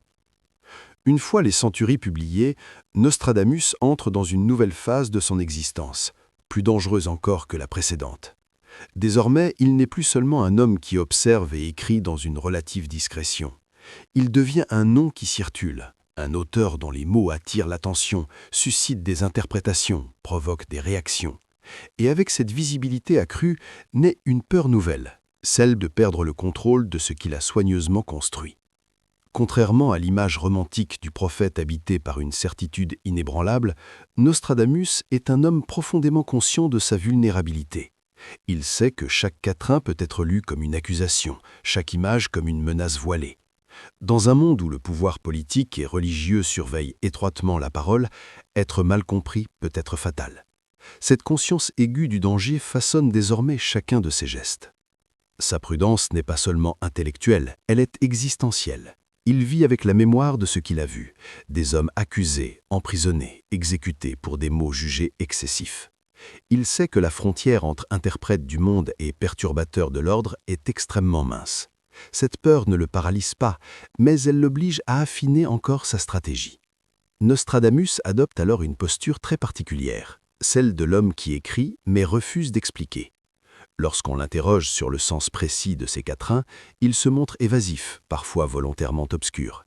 Une fois les Centuries publiées, Nostradamus entre dans une nouvelle phase de son existence, plus dangereuse encore que la précédente. Désormais, il n'est plus seulement un homme qui observe et écrit dans une relative discrétion. Il devient un nom qui circule, un auteur dont les mots attirent l'attention, suscitent des interprétations, provoquent des réactions. Et avec cette visibilité accrue, naît une peur nouvelle, celle de perdre le contrôle de ce qu'il a soigneusement construit. Contrairement à l'image romantique du prophète habité par une certitude inébranlable, Nostradamus est un homme profondément conscient de sa vulnérabilité. Il sait que chaque quatrain peut être lu comme une accusation, chaque image comme une menace voilée. Dans un monde où le pouvoir politique et religieux surveille étroitement la parole, être mal compris peut être fatal. Cette conscience aiguë du danger façonne désormais chacun de ses gestes. Sa prudence n'est pas seulement intellectuelle, elle est existentielle. Il vit avec la mémoire de ce qu'il a vu, des hommes accusés, emprisonnés, exécutés pour des mots jugés excessifs. Il sait que la frontière entre interprète du monde et perturbateur de l'ordre est extrêmement mince. Cette peur ne le paralyse pas, mais elle l'oblige à affiner encore sa stratégie. Nostradamus adopte alors une posture très particulière, celle de l'homme qui écrit mais refuse d'expliquer. Lorsqu'on l'interroge sur le sens précis de ces quatrains, il se montre évasif, parfois volontairement obscur.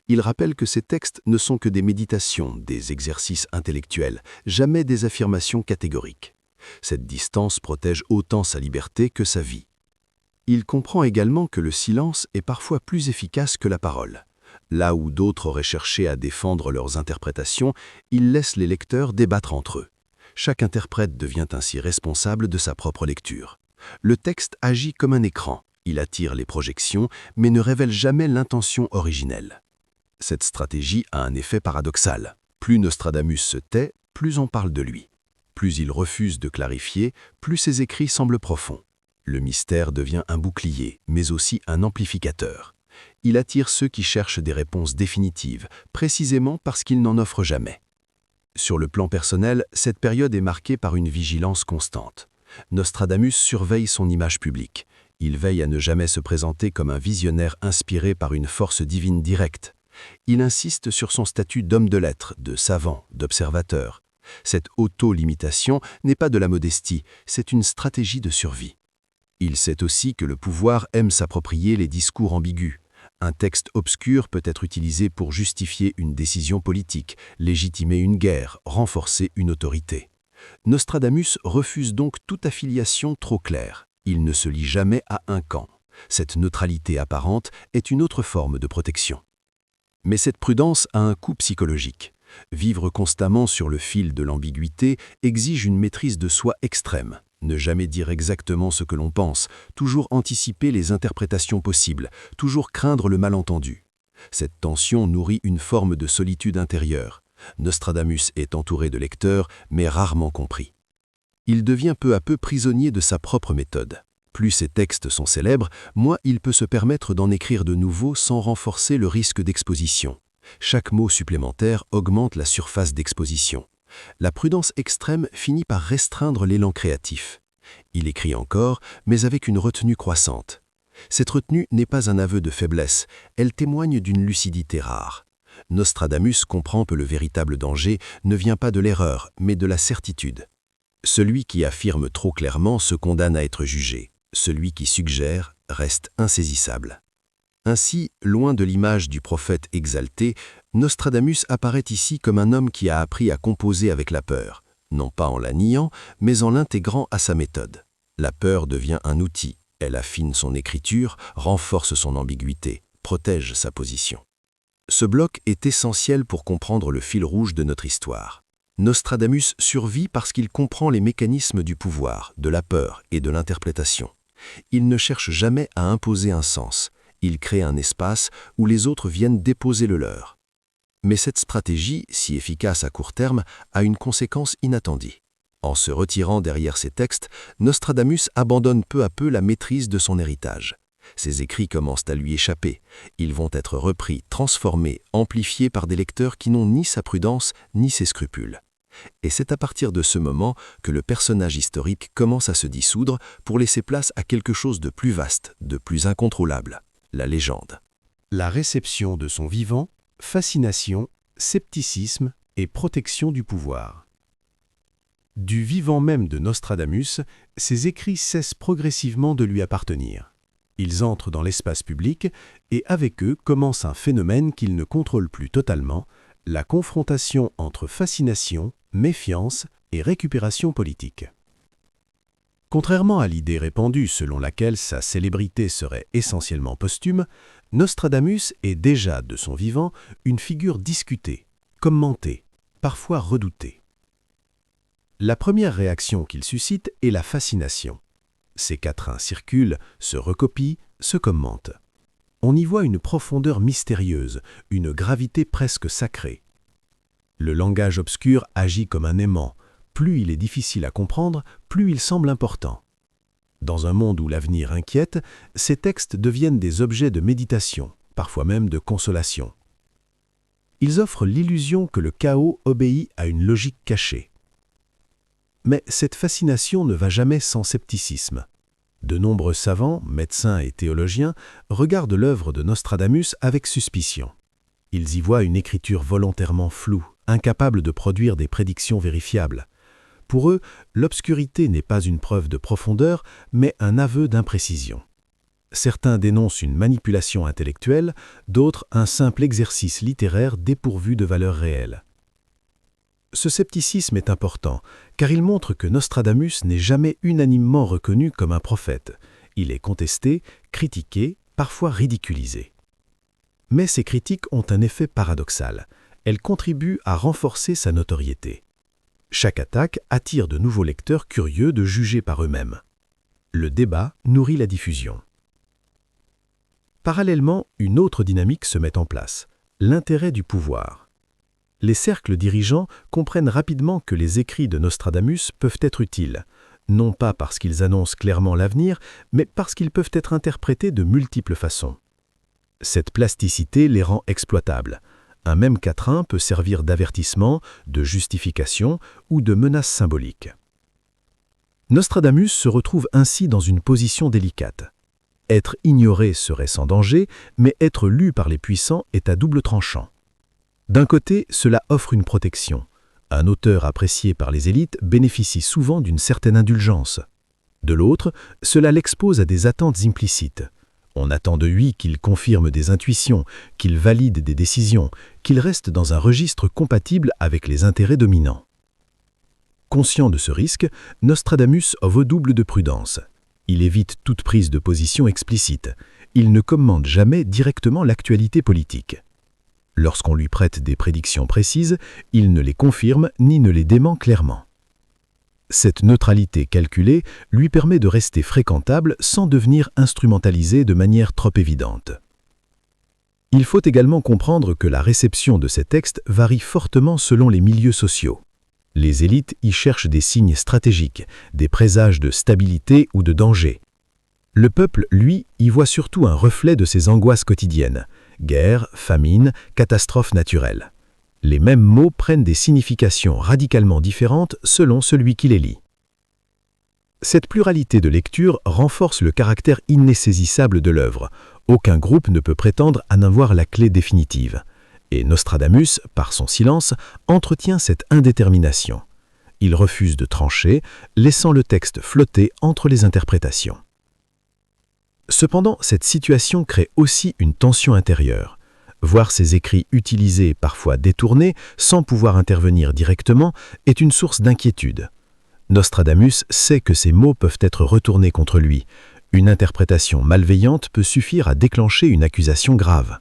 Il rappelle que ces textes ne sont que des méditations, des exercices intellectuels, jamais des affirmations catégoriques. Cette distance protège autant sa liberté que sa vie. Il comprend également que le silence est parfois plus efficace que la parole. Là où d'autres auraient cherché à défendre leurs interprétations, il laisse les lecteurs débattre entre eux. Chaque interprète devient ainsi responsable de sa propre lecture. Le texte agit comme un écran. Il attire les projections, mais ne révèle jamais l'intention originelle. Cette stratégie a un effet paradoxal. Plus Nostradamus se tait, plus on parle de lui. Plus il refuse de clarifier, plus ses écrits semblent profonds. Le mystère devient un bouclier, mais aussi un amplificateur. Il attire ceux qui cherchent des réponses définitives, précisément parce qu'il n'en offre jamais. Sur le plan personnel, cette période est marquée par une vigilance constante. Nostradamus surveille son image publique. Il veille à ne jamais se présenter comme un visionnaire inspiré par une force divine directe. Il insiste sur son statut d'homme de lettres, de savant, d'observateur. Cette auto-limitation n'est pas de la modestie, c'est une stratégie de survie. Il sait aussi que le pouvoir aime s'approprier les discours ambigus. Un texte obscur peut être utilisé pour justifier une décision politique, légitimer une guerre, renforcer une autorité. Nostradamus refuse donc toute affiliation trop claire. Il ne se lie jamais à un camp. Cette neutralité apparente est une autre forme de protection. Mais cette prudence a un coût psychologique. Vivre constamment sur le fil de l'ambiguïté exige une maîtrise de soi extrême. Ne jamais dire exactement ce que l'on pense, toujours anticiper les interprétations possibles, toujours craindre le malentendu. Cette tension nourrit une forme de solitude intérieure. Nostradamus est entouré de lecteurs, mais rarement compris. Il devient peu à peu prisonnier de sa propre méthode. Plus ses textes sont célèbres, moins il peut se permettre d'en écrire de nouveaux sans renforcer le risque d'exposition. Chaque mot supplémentaire augmente la surface d'exposition. La prudence extrême finit par restreindre l'élan créatif. Il écrit encore, mais avec une retenue croissante. Cette retenue n'est pas un aveu de faiblesse, elle témoigne d'une lucidité rare. Nostradamus comprend que le véritable danger ne vient pas de l'erreur, mais de la certitude. Celui qui affirme trop clairement se condamne à être jugé. Celui qui suggère reste insaisissable. Ainsi, loin de l'image du prophète exalté, Nostradamus apparaît ici comme un homme qui a appris à composer avec la peur, non pas en la niant, mais en l'intégrant à sa méthode. La peur devient un outil, elle affine son écriture, renforce son ambiguïté, protège sa position. Ce bloc est essentiel pour comprendre le fil rouge de notre histoire. Nostradamus survit parce qu'il comprend les mécanismes du pouvoir, de la peur et de l'interprétation. Il ne cherche jamais à imposer un sens. Il crée un espace où les autres viennent déposer le leur. Mais cette stratégie, si efficace à court terme, a une conséquence inattendue. En se retirant derrière ses textes, Nostradamus abandonne peu à peu la maîtrise de son héritage. Ses écrits commencent à lui échapper. Ils vont être repris, transformés, amplifiés par des lecteurs qui n'ont ni sa prudence ni ses scrupules. Et c'est à partir de ce moment que le personnage historique commence à se dissoudre pour laisser place à quelque chose de plus vaste, de plus incontrôlable, la légende. La réception de son vivant, fascination, scepticisme et protection du pouvoir. Du vivant même de Nostradamus, ses écrits cessent progressivement de lui appartenir. Ils entrent dans l'espace public et avec eux commence un phénomène qu'il ne contrôle plus totalement, la confrontation entre fascination, méfiance et récupération politique. Contrairement à l'idée répandue selon laquelle sa célébrité serait essentiellement posthume, Nostradamus est déjà, de son vivant, une figure discutée, commentée, parfois redoutée. La première réaction qu'il suscite est la fascination. Ses quatrains circulent, se recopient, se commentent. On y voit une profondeur mystérieuse, une gravité presque sacrée. Le langage obscur agit comme un aimant. Plus il est difficile à comprendre, plus il semble important. Dans un monde où l'avenir inquiète, ces textes deviennent des objets de méditation, parfois même de consolation. Ils offrent l'illusion que le chaos obéit à une logique cachée. Mais cette fascination ne va jamais sans scepticisme. De nombreux savants, médecins et théologiens regardent l'œuvre de Nostradamus avec suspicion. Ils y voient une écriture volontairement floue, incapable de produire des prédictions vérifiables. Pour eux, l'obscurité n'est pas une preuve de profondeur, mais un aveu d'imprécision. Certains dénoncent une manipulation intellectuelle, d'autres un simple exercice littéraire dépourvu de valeur réelle. Ce scepticisme est important, car il montre que Nostradamus n'est jamais unanimement reconnu comme un prophète. Il est contesté, critiqué, parfois ridiculisé. Mais ces critiques ont un effet paradoxal. Elles contribuent à renforcer sa notoriété. Chaque attaque attire de nouveaux lecteurs curieux de juger par eux-mêmes. Le débat nourrit la diffusion. Parallèlement, une autre dynamique se met en place, l'intérêt du pouvoir. Les cercles dirigeants comprennent rapidement que les écrits de Nostradamus peuvent être utiles, non pas parce qu'ils annoncent clairement l'avenir, mais parce qu'ils peuvent être interprétés de multiples façons. Cette plasticité les rend exploitables. Un même quatrain peut servir d'avertissement, de justification ou de menace symbolique. Nostradamus se retrouve ainsi dans une position délicate. Être ignoré serait sans danger, mais être lu par les puissants est à double tranchant. D'un côté, cela offre une protection. Un auteur apprécié par les élites bénéficie souvent d'une certaine indulgence. De l'autre, cela l'expose à des attentes implicites. On attend de lui qu'il confirme des intuitions, qu'il valide des décisions, qu'il reste dans un registre compatible avec les intérêts dominants. Conscient de ce risque, Nostradamus redouble de prudence. Il évite toute prise de position explicite. Il ne commente jamais directement l'actualité politique. Lorsqu'on lui prête des prédictions précises, il ne les confirme ni ne les dément clairement. Cette neutralité calculée lui permet de rester fréquentable sans devenir instrumentalisé de manière trop évidente. Il faut également comprendre que la réception de ces textes varie fortement selon les milieux sociaux. Les élites y cherchent des signes stratégiques, des présages de stabilité ou de danger. Le peuple, lui, y voit surtout un reflet de ses angoisses quotidiennes: guerre, famine, catastrophes naturelles. Les mêmes mots prennent des significations radicalement différentes selon celui qui les lit. Cette pluralité de lecture renforce le caractère inaissaisissable de l'œuvre. Aucun groupe ne peut prétendre en avoir la clé définitive. Et Nostradamus, par son silence, entretient cette indétermination. Il refuse de trancher, laissant le texte flotter entre les interprétations. Cependant, cette situation crée aussi une tension intérieure. Voir ses écrits utilisés, parfois détournés, sans pouvoir intervenir directement, est une source d'inquiétude. Nostradamus sait que ces mots peuvent être retournés contre lui. Une interprétation malveillante peut suffire à déclencher une accusation grave.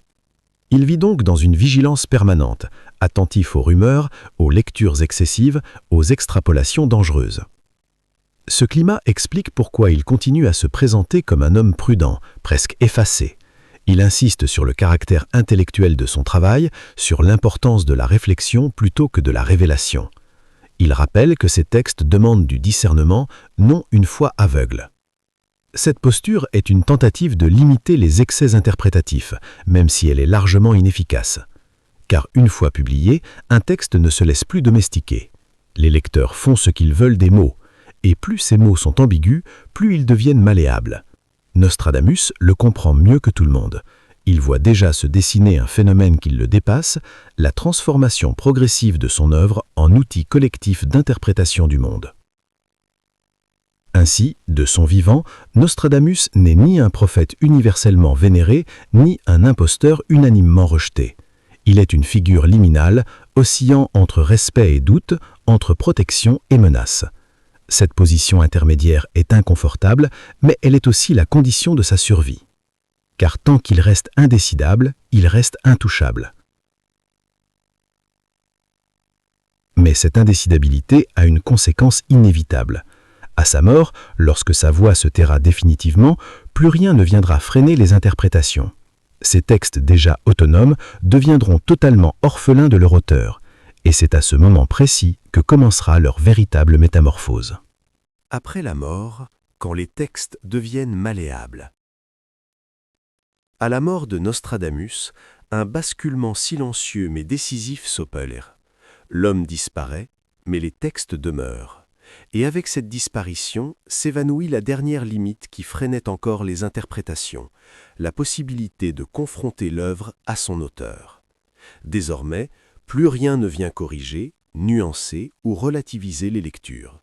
Il vit donc dans une vigilance permanente, attentif aux rumeurs, aux lectures excessives, aux extrapolations dangereuses. Ce climat explique pourquoi il continue à se présenter comme un homme prudent, presque effacé. Il insiste sur le caractère intellectuel de son travail, sur l'importance de la réflexion plutôt que de la révélation. Il rappelle que ces textes demandent du discernement, non une foi aveugle. Cette posture est une tentative de limiter les excès interprétatifs, même si elle est largement inefficace. Car une fois publié, un texte ne se laisse plus domestiquer. Les lecteurs font ce qu'ils veulent des mots, et plus ces mots sont ambigus, plus ils deviennent malléables. Nostradamus le comprend mieux que tout le monde. Il voit déjà se dessiner un phénomène qui le dépasse, la transformation progressive de son œuvre en outil collectif d'interprétation du monde. Ainsi, de son vivant, Nostradamus n'est ni un prophète universellement vénéré, ni un imposteur unanimement rejeté. Il est une figure liminale, oscillant entre respect et doute, entre protection et menace. Cette position intermédiaire est inconfortable, mais elle est aussi la condition de sa survie. Car tant qu'il reste indécidable, il reste intouchable. Mais cette indécidabilité a une conséquence inévitable. À sa mort, lorsque sa voix se taira définitivement, plus rien ne viendra freiner les interprétations. Ces textes déjà autonomes deviendront totalement orphelins de leur auteur, et c'est à ce moment précis que commencera leur véritable métamorphose. Après la mort, quand les textes deviennent malléables. À la mort de Nostradamus, un basculement silencieux mais décisif s'opère. L'homme disparaît, mais les textes demeurent. Et avec cette disparition s'évanouit la dernière limite qui freinait encore les interprétations, la possibilité de confronter l'œuvre à son auteur. Désormais, plus rien ne vient corriger, nuancer ou relativiser les lectures.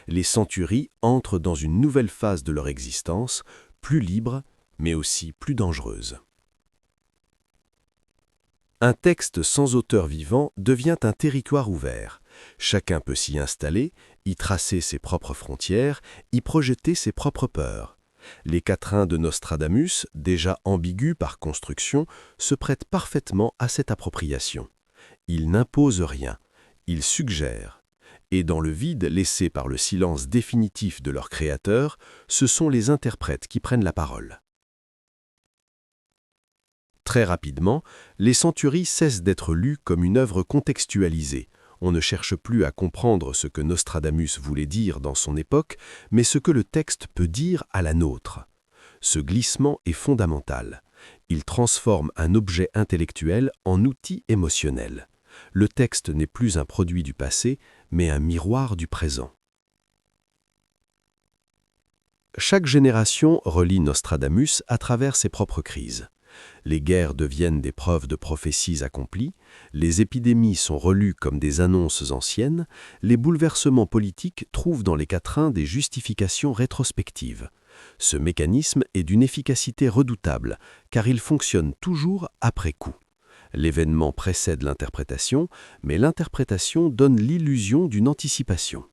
Les centuries entrent dans une nouvelle phase de leur existence, plus libre, mais aussi plus dangereuse. Un texte sans auteur vivant devient un territoire ouvert. Chacun peut s'y installer, y tracer ses propres frontières, y projeter ses propres peurs. Les quatrains de Nostradamus, déjà ambigus par construction, se prêtent parfaitement à cette appropriation. Ils n'imposent rien, ils suggèrent. Et dans le vide laissé par le silence définitif de leur créateur, ce sont les interprètes qui prennent la parole. Très rapidement, les centuries cessent d'être lues comme une œuvre contextualisée. On ne cherche plus à comprendre ce que Nostradamus voulait dire dans son époque, mais ce que le texte peut dire à la nôtre. Ce glissement est fondamental. Il transforme un objet intellectuel en outil émotionnel. Le texte n'est plus un produit du passé, mais un miroir du présent. Chaque génération relit Nostradamus à travers ses propres crises. Les guerres deviennent des preuves de prophéties accomplies, les épidémies sont relues comme des annonces anciennes, les bouleversements politiques trouvent dans les quatrains des justifications rétrospectives. Ce mécanisme est d'une efficacité redoutable, car il fonctionne toujours après coup. L'événement précède l'interprétation, mais l'interprétation donne l'illusion d'une anticipation.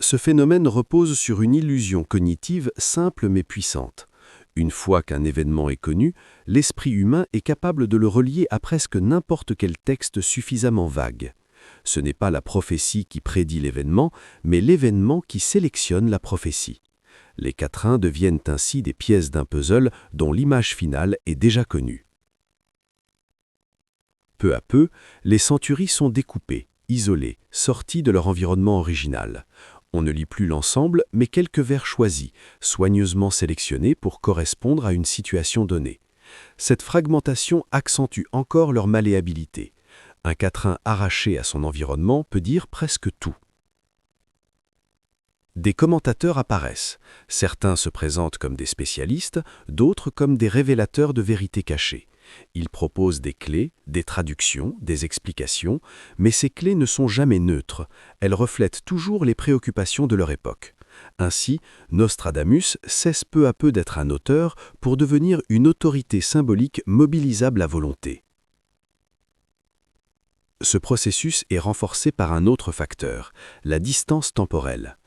Ce phénomène repose sur une illusion cognitive simple mais puissante. Une fois qu'un événement est connu, l'esprit humain est capable de le relier à presque n'importe quel texte suffisamment vague. Ce n'est pas la prophétie qui prédit l'événement, mais l'événement qui sélectionne la prophétie. Les quatrains deviennent ainsi des pièces d'un puzzle dont l'image finale est déjà connue. Peu à peu, les centuries sont découpées, isolées, sorties de leur environnement original. On ne lit plus l'ensemble, mais quelques vers choisis, soigneusement sélectionnés pour correspondre à une situation donnée. Cette fragmentation accentue encore leur malléabilité. Un quatrain arraché à son environnement peut dire presque tout. Des commentateurs apparaissent. Certains se présentent comme des spécialistes, d'autres comme des révélateurs de vérités cachées. Ils proposent des clés, des traductions, des explications, mais ces clés ne sont jamais neutres. Elles reflètent toujours les préoccupations de leur époque. Ainsi, Nostradamus cesse peu à peu d'être un auteur pour devenir une autorité symbolique mobilisable à volonté. Ce processus est renforcé par un autre facteur, la distance temporelle.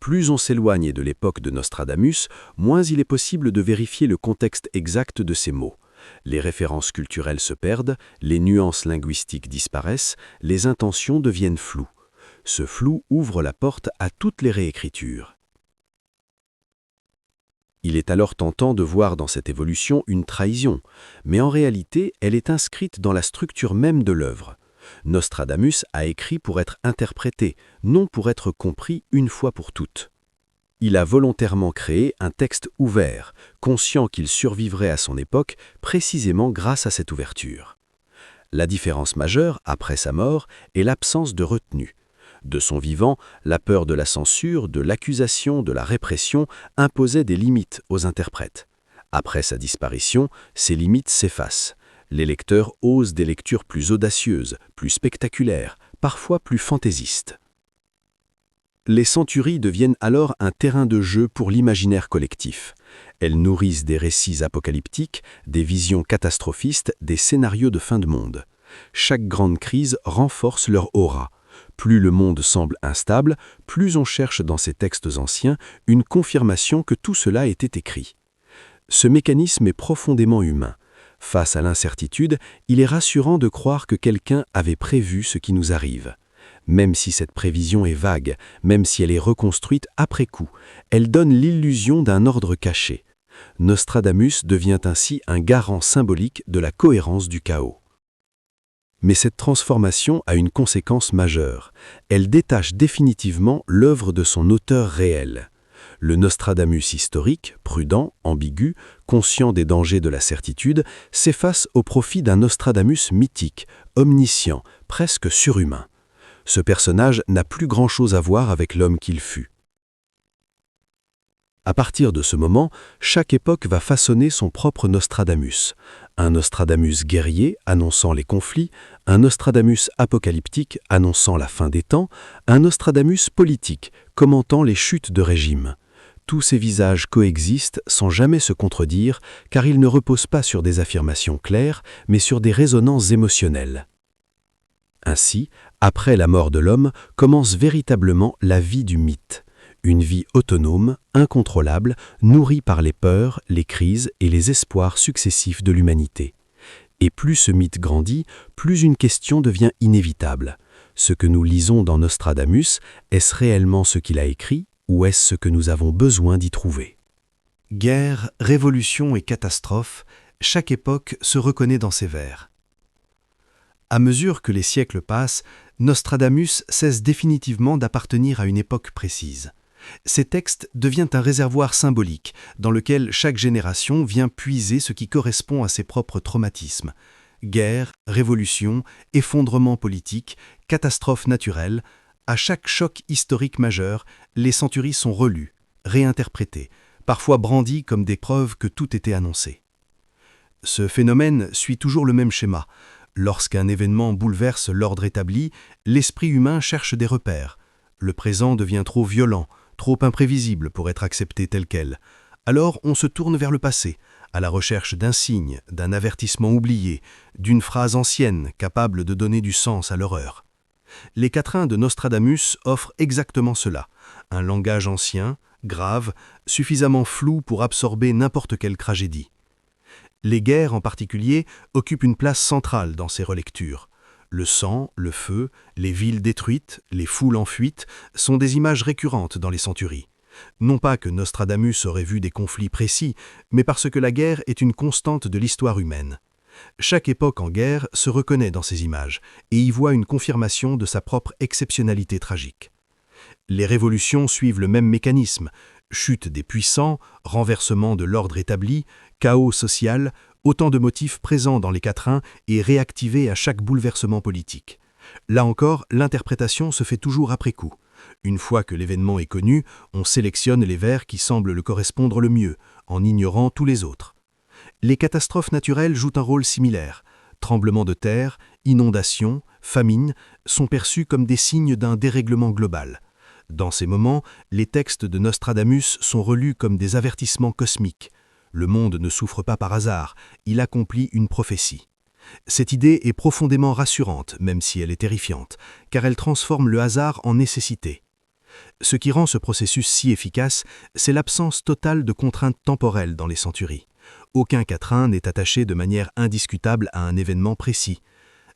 Plus on s'éloigne de l'époque de Nostradamus, moins il est possible de vérifier le contexte exact de ces mots. Les références culturelles se perdent, les nuances linguistiques disparaissent, les intentions deviennent floues. Ce flou ouvre la porte à toutes les réécritures. Il est alors tentant de voir dans cette évolution une trahison, mais en réalité, elle est inscrite dans la structure même de l'œuvre. Nostradamus a écrit pour être interprété, non pour être compris une fois pour toutes. Il a volontairement créé un texte ouvert, conscient qu'il survivrait à son époque précisément grâce à cette ouverture. La différence majeure, après sa mort, est l'absence de retenue. De son vivant, la peur de la censure, de l'accusation, de la répression imposait des limites aux interprètes. Après sa disparition, ces limites s'effacent. Les lecteurs osent des lectures plus audacieuses, plus spectaculaires, parfois plus fantaisistes. Les centuries deviennent alors un terrain de jeu pour l'imaginaire collectif. Elles nourrissent des récits apocalyptiques, des visions catastrophistes, des scénarios de fin de monde. Chaque grande crise renforce leur aura. Plus le monde semble instable, plus on cherche dans ces textes anciens une confirmation que tout cela était écrit. Ce mécanisme est profondément humain. Face à l'incertitude, il est rassurant de croire que quelqu'un avait prévu ce qui nous arrive. Même si cette prévision est vague, même si elle est reconstruite après coup, elle donne l'illusion d'un ordre caché. Nostradamus devient ainsi un garant symbolique de la cohérence du chaos. Mais cette transformation a une conséquence majeure. Elle détache définitivement l'œuvre de son auteur réel. Le Nostradamus historique, prudent, ambigu, conscient des dangers de la certitude, s'efface au profit d'un Nostradamus mythique, omniscient, presque surhumain. Ce personnage n'a plus grand-chose à voir avec l'homme qu'il fut. À partir de ce moment, chaque époque va façonner son propre Nostradamus. Un Nostradamus guerrier annonçant les conflits, un Nostradamus apocalyptique annonçant la fin des temps, un Nostradamus politique commentant les chutes de régime. Tous ces visages coexistent sans jamais se contredire, car ils ne reposent pas sur des affirmations claires, mais sur des résonances émotionnelles. Ainsi, après la mort de l'homme, commence véritablement la vie du mythe. Une vie autonome, incontrôlable, nourrie par les peurs, les crises et les espoirs successifs de l'humanité. Et plus ce mythe grandit, plus une question devient inévitable. Ce que nous lisons dans Nostradamus, est-ce réellement ce qu'il a écrit, ou est-ce ce que nous avons besoin d'y trouver? Guerre, révolution et catastrophe, chaque époque se reconnaît dans ces vers. À mesure que les siècles passent, Nostradamus cesse définitivement d'appartenir à une époque précise. Ces textes deviennent un réservoir symbolique dans lequel chaque génération vient puiser ce qui correspond à ses propres traumatismes. Guerre, révolution, effondrement politique, catastrophe naturelle, à chaque choc historique majeur, les centuries sont relues, réinterprétées, parfois brandies comme des preuves que tout était annoncé. Ce phénomène suit toujours le même schéma. Lorsqu'un événement bouleverse l'ordre établi, l'esprit humain cherche des repères. Le présent devient trop violent, trop imprévisible pour être accepté tel quel. Alors on se tourne vers le passé, à la recherche d'un signe, d'un avertissement oublié, d'une phrase ancienne capable de donner du sens à l'horreur. Les quatrains de Nostradamus offrent exactement cela, un langage ancien, grave, suffisamment flou pour absorber n'importe quelle tragédie. Les guerres en particulier occupent une place centrale dans ces relectures. Le sang, le feu, les villes détruites, les foules en fuite sont des images récurrentes dans les centuries. Non pas que Nostradamus aurait vu des conflits précis, mais parce que la guerre est une constante de l'histoire humaine. Chaque époque en guerre se reconnaît dans ces images et y voit une confirmation de sa propre exceptionnalité tragique. Les révolutions suivent le même mécanisme: chute des puissants, renversement de l'ordre établi, chaos social, autant de motifs présents dans les quatrains et réactivés à chaque bouleversement politique. Là encore, l'interprétation se fait toujours après coup. Une fois que l'événement est connu, on sélectionne les vers qui semblent le correspondre le mieux, en ignorant tous les autres. Les catastrophes naturelles jouent un rôle similaire. Tremblements de terre, inondations, famines sont perçus comme des signes d'un dérèglement global. Dans ces moments, les textes de Nostradamus sont relus comme des avertissements cosmiques. Le monde ne souffre pas par hasard, il accomplit une prophétie. Cette idée est profondément rassurante, même si elle est terrifiante, car elle transforme le hasard en nécessité. Ce qui rend ce processus si efficace, c'est l'absence totale de contraintes temporelles dans les centuries. Aucun quatrain n'est attaché de manière indiscutable à un événement précis.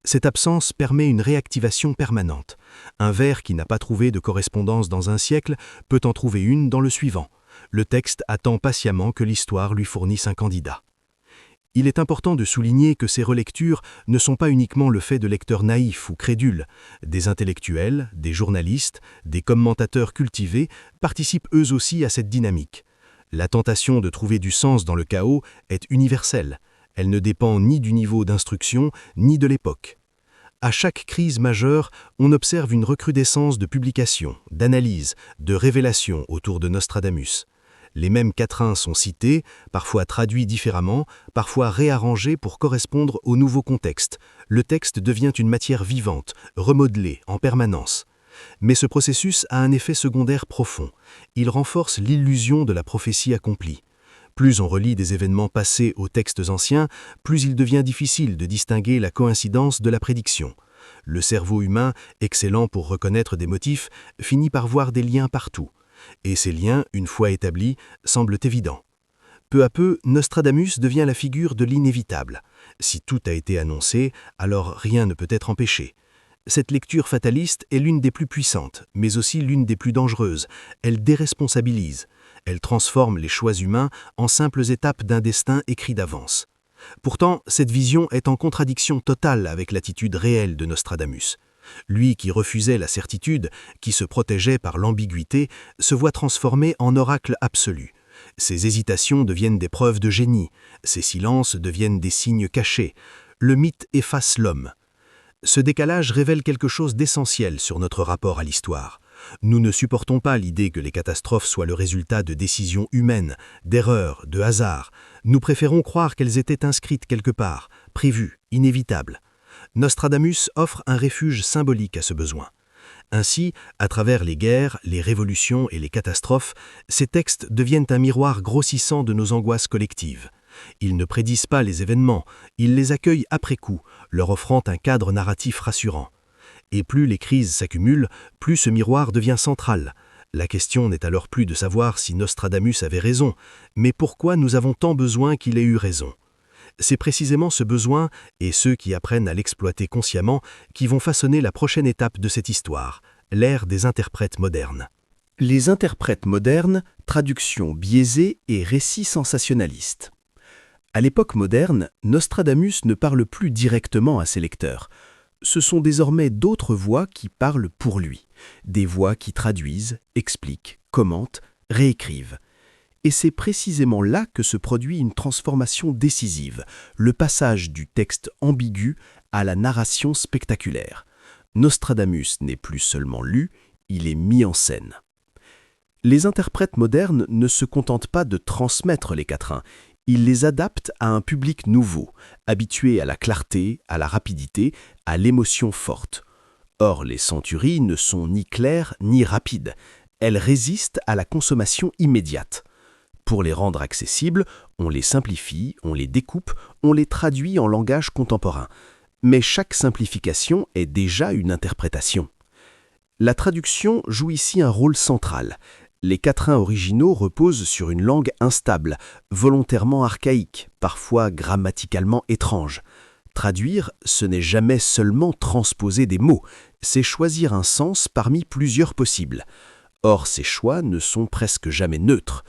Cette absence permet une réactivation permanente. Un vers qui n'a pas trouvé de correspondance dans un siècle peut en trouver une dans le suivant. Le texte attend patiemment que l'histoire lui fournisse un candidat. Il est important de souligner que ces relectures ne sont pas uniquement le fait de lecteurs naïfs ou crédules. Des intellectuels, des journalistes, des commentateurs cultivés participent eux aussi à cette dynamique. La tentation de trouver du sens dans le chaos est universelle. Elle ne dépend ni du niveau d'instruction, ni de l'époque. À chaque crise majeure, on observe une recrudescence de publications, d'analyses, de révélations autour de Nostradamus. Les mêmes quatrains sont cités, parfois traduits différemment, parfois réarrangés pour correspondre au nouveau contexte. Le texte devient une matière vivante, remodelée en permanence. Mais ce processus a un effet secondaire profond. Il renforce l'illusion de la prophétie accomplie. Plus on relie des événements passés aux textes anciens, plus il devient difficile de distinguer la coïncidence de la prédiction. Le cerveau humain, excellent pour reconnaître des motifs, finit par voir des liens partout. Et ces liens, une fois établis, semblent évidents. Peu à peu, Nostradamus devient la figure de l'inévitable. Si tout a été annoncé, alors rien ne peut être empêché. Cette lecture fataliste est l'une des plus puissantes, mais aussi l'une des plus dangereuses. Elle déresponsabilise. Elle transforme les choix humains en simples étapes d'un destin écrit d'avance. Pourtant, cette vision est en contradiction totale avec l'attitude réelle de Nostradamus. Lui qui refusait la certitude, qui se protégeait par l'ambiguïté, se voit transformé en oracle absolu. Ses hésitations deviennent des preuves de génie, ses silences deviennent des signes cachés. Le mythe efface l'homme. Ce décalage révèle quelque chose d'essentiel sur notre rapport à l'histoire. Nous ne supportons pas l'idée que les catastrophes soient le résultat de décisions humaines, d'erreurs, de hasards. Nous préférons croire qu'elles étaient inscrites quelque part, prévues, inévitables. Nostradamus offre un refuge symbolique à ce besoin. Ainsi, à travers les guerres, les révolutions et les catastrophes, ces textes deviennent un miroir grossissant de nos angoisses collectives. Ils ne prédisent pas les événements, ils les accueillent après coup, leur offrant un cadre narratif rassurant. Et plus les crises s'accumulent, plus ce miroir devient central. La question n'est alors plus de savoir si Nostradamus avait raison, mais pourquoi nous avons tant besoin qu'il ait eu raison. C'est précisément ce besoin, et ceux qui apprennent à l'exploiter consciemment, qui vont façonner la prochaine étape de cette histoire, l'ère des interprètes modernes. Les interprètes modernes, traduction biaisée et récits sensationnalistes. À l'époque moderne, Nostradamus ne parle plus directement à ses lecteurs. Ce sont désormais d'autres voix qui parlent pour lui, des voix qui traduisent, expliquent, commentent, réécrivent. Et c'est précisément là que se produit une transformation décisive, le passage du texte ambigu à la narration spectaculaire. Nostradamus n'est plus seulement lu, il est mis en scène. Les interprètes modernes ne se contentent pas de transmettre les quatrains, ils les adaptent à un public nouveau, habitué à la clarté, à la rapidité, à l'émotion forte. Or, les centuries ne sont ni claires ni rapides, elles résistent à la consommation immédiate. Pour les rendre accessibles, on les simplifie, on les découpe, on les traduit en langage contemporain. Mais chaque simplification est déjà une interprétation. La traduction joue ici un rôle central. Les quatrains originaux reposent sur une langue instable, volontairement archaïque, parfois grammaticalement étrange. Traduire, ce n'est jamais seulement transposer des mots, c'est choisir un sens parmi plusieurs possibles. Or, ces choix ne sont presque jamais neutres.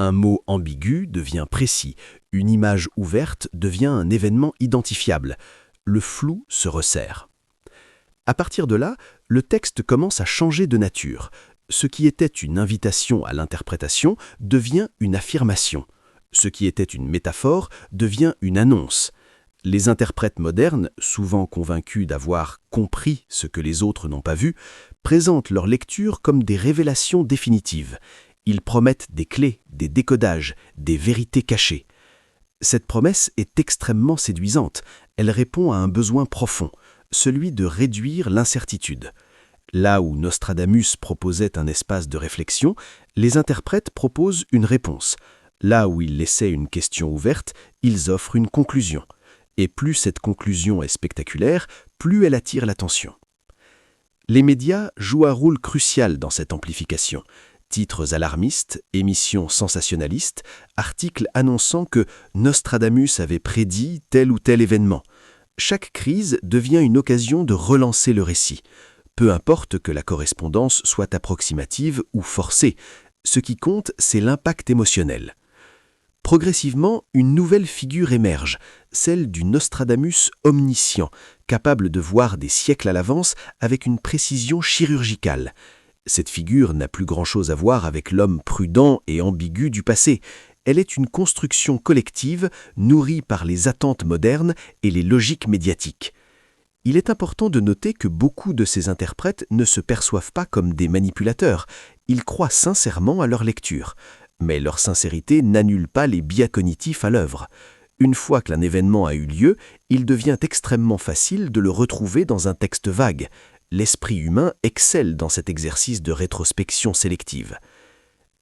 Un mot ambigu devient précis, une image ouverte devient un événement identifiable. Le flou se resserre. À partir de là, le texte commence à changer de nature. Ce qui était une invitation à l'interprétation devient une affirmation. Ce qui était une métaphore devient une annonce. Les interprètes modernes, souvent convaincus d'avoir compris ce que les autres n'ont pas vu, présentent leur lecture comme des révélations définitives. Ils promettent des clés, des décodages, des vérités cachées. Cette promesse est extrêmement séduisante. Elle répond à un besoin profond, celui de réduire l'incertitude. Là où Nostradamus proposait un espace de réflexion, les interprètes proposent une réponse. Là où ils laissaient une question ouverte, ils offrent une conclusion. Et plus cette conclusion est spectaculaire, plus elle attire l'attention. Les médias jouent un rôle crucial dans cette amplification. Titres alarmistes, émissions sensationnalistes, articles annonçant que Nostradamus avait prédit tel ou tel événement. Chaque crise devient une occasion de relancer le récit. Peu importe que la correspondance soit approximative ou forcée, ce qui compte, c'est l'impact émotionnel. Progressivement, une nouvelle figure émerge, celle du Nostradamus omniscient, capable de voir des siècles à l'avance avec une précision chirurgicale. Cette figure n'a plus grand-chose à voir avec l'homme prudent et ambigu du passé. Elle est une construction collective nourrie par les attentes modernes et les logiques médiatiques. Il est important de noter que beaucoup de ces interprètes ne se perçoivent pas comme des manipulateurs. Ils croient sincèrement à leur lecture. Mais leur sincérité n'annule pas les biais cognitifs à l'œuvre. Une fois qu'un événement a eu lieu, il devient extrêmement facile de le retrouver dans un texte vague. L'esprit humain excelle dans cet exercice de rétrospection sélective.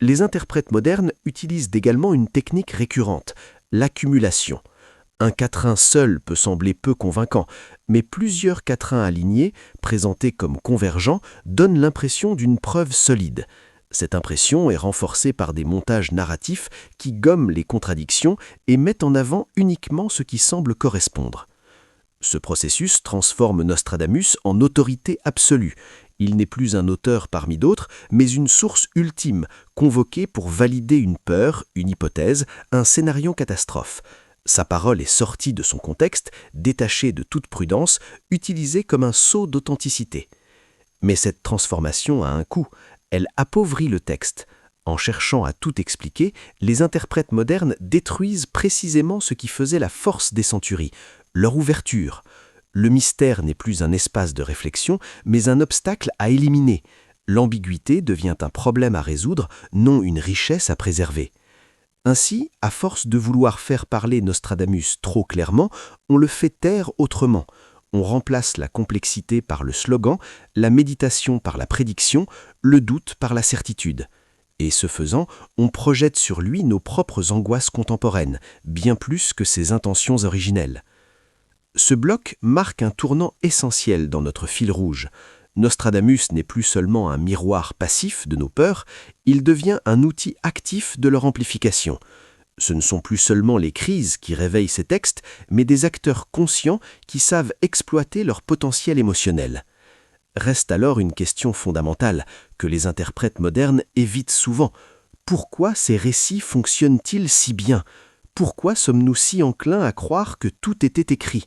Les interprètes modernes utilisent également une technique récurrente, l'accumulation. Un quatrain seul peut sembler peu convaincant, mais plusieurs quatrains alignés, présentés comme convergents, donnent l'impression d'une preuve solide. Cette impression est renforcée par des montages narratifs qui gomment les contradictions et mettent en avant uniquement ce qui semble correspondre. Ce processus transforme Nostradamus en autorité absolue. Il n'est plus un auteur parmi d'autres, mais une source ultime, convoquée pour valider une peur, une hypothèse, un scénario catastrophe. Sa parole est sortie de son contexte, détachée de toute prudence, utilisée comme un sceau d'authenticité. Mais cette transformation a un coût. Elle appauvrit le texte. En cherchant à tout expliquer, les interprètes modernes détruisent précisément ce qui faisait la force des centuries, leur ouverture. Le mystère n'est plus un espace de réflexion, mais un obstacle à éliminer. L'ambiguïté devient un problème à résoudre, non une richesse à préserver. Ainsi, à force de vouloir faire parler Nostradamus trop clairement, on le fait taire autrement. On remplace la complexité par le slogan, la méditation par la prédiction, le doute par la certitude. Et ce faisant, on projette sur lui nos propres angoisses contemporaines, bien plus que ses intentions originelles. Ce bloc marque un tournant essentiel dans notre fil rouge. Nostradamus n'est plus seulement un miroir passif de nos peurs, il devient un outil actif de leur amplification. Ce ne sont plus seulement les crises qui réveillent ces textes, mais des acteurs conscients qui savent exploiter leur potentiel émotionnel. Reste alors une question fondamentale que les interprètes modernes évitent souvent. Pourquoi ces récits fonctionnent-ils si bien ? Pourquoi sommes-nous si enclins à croire que tout était écrit ?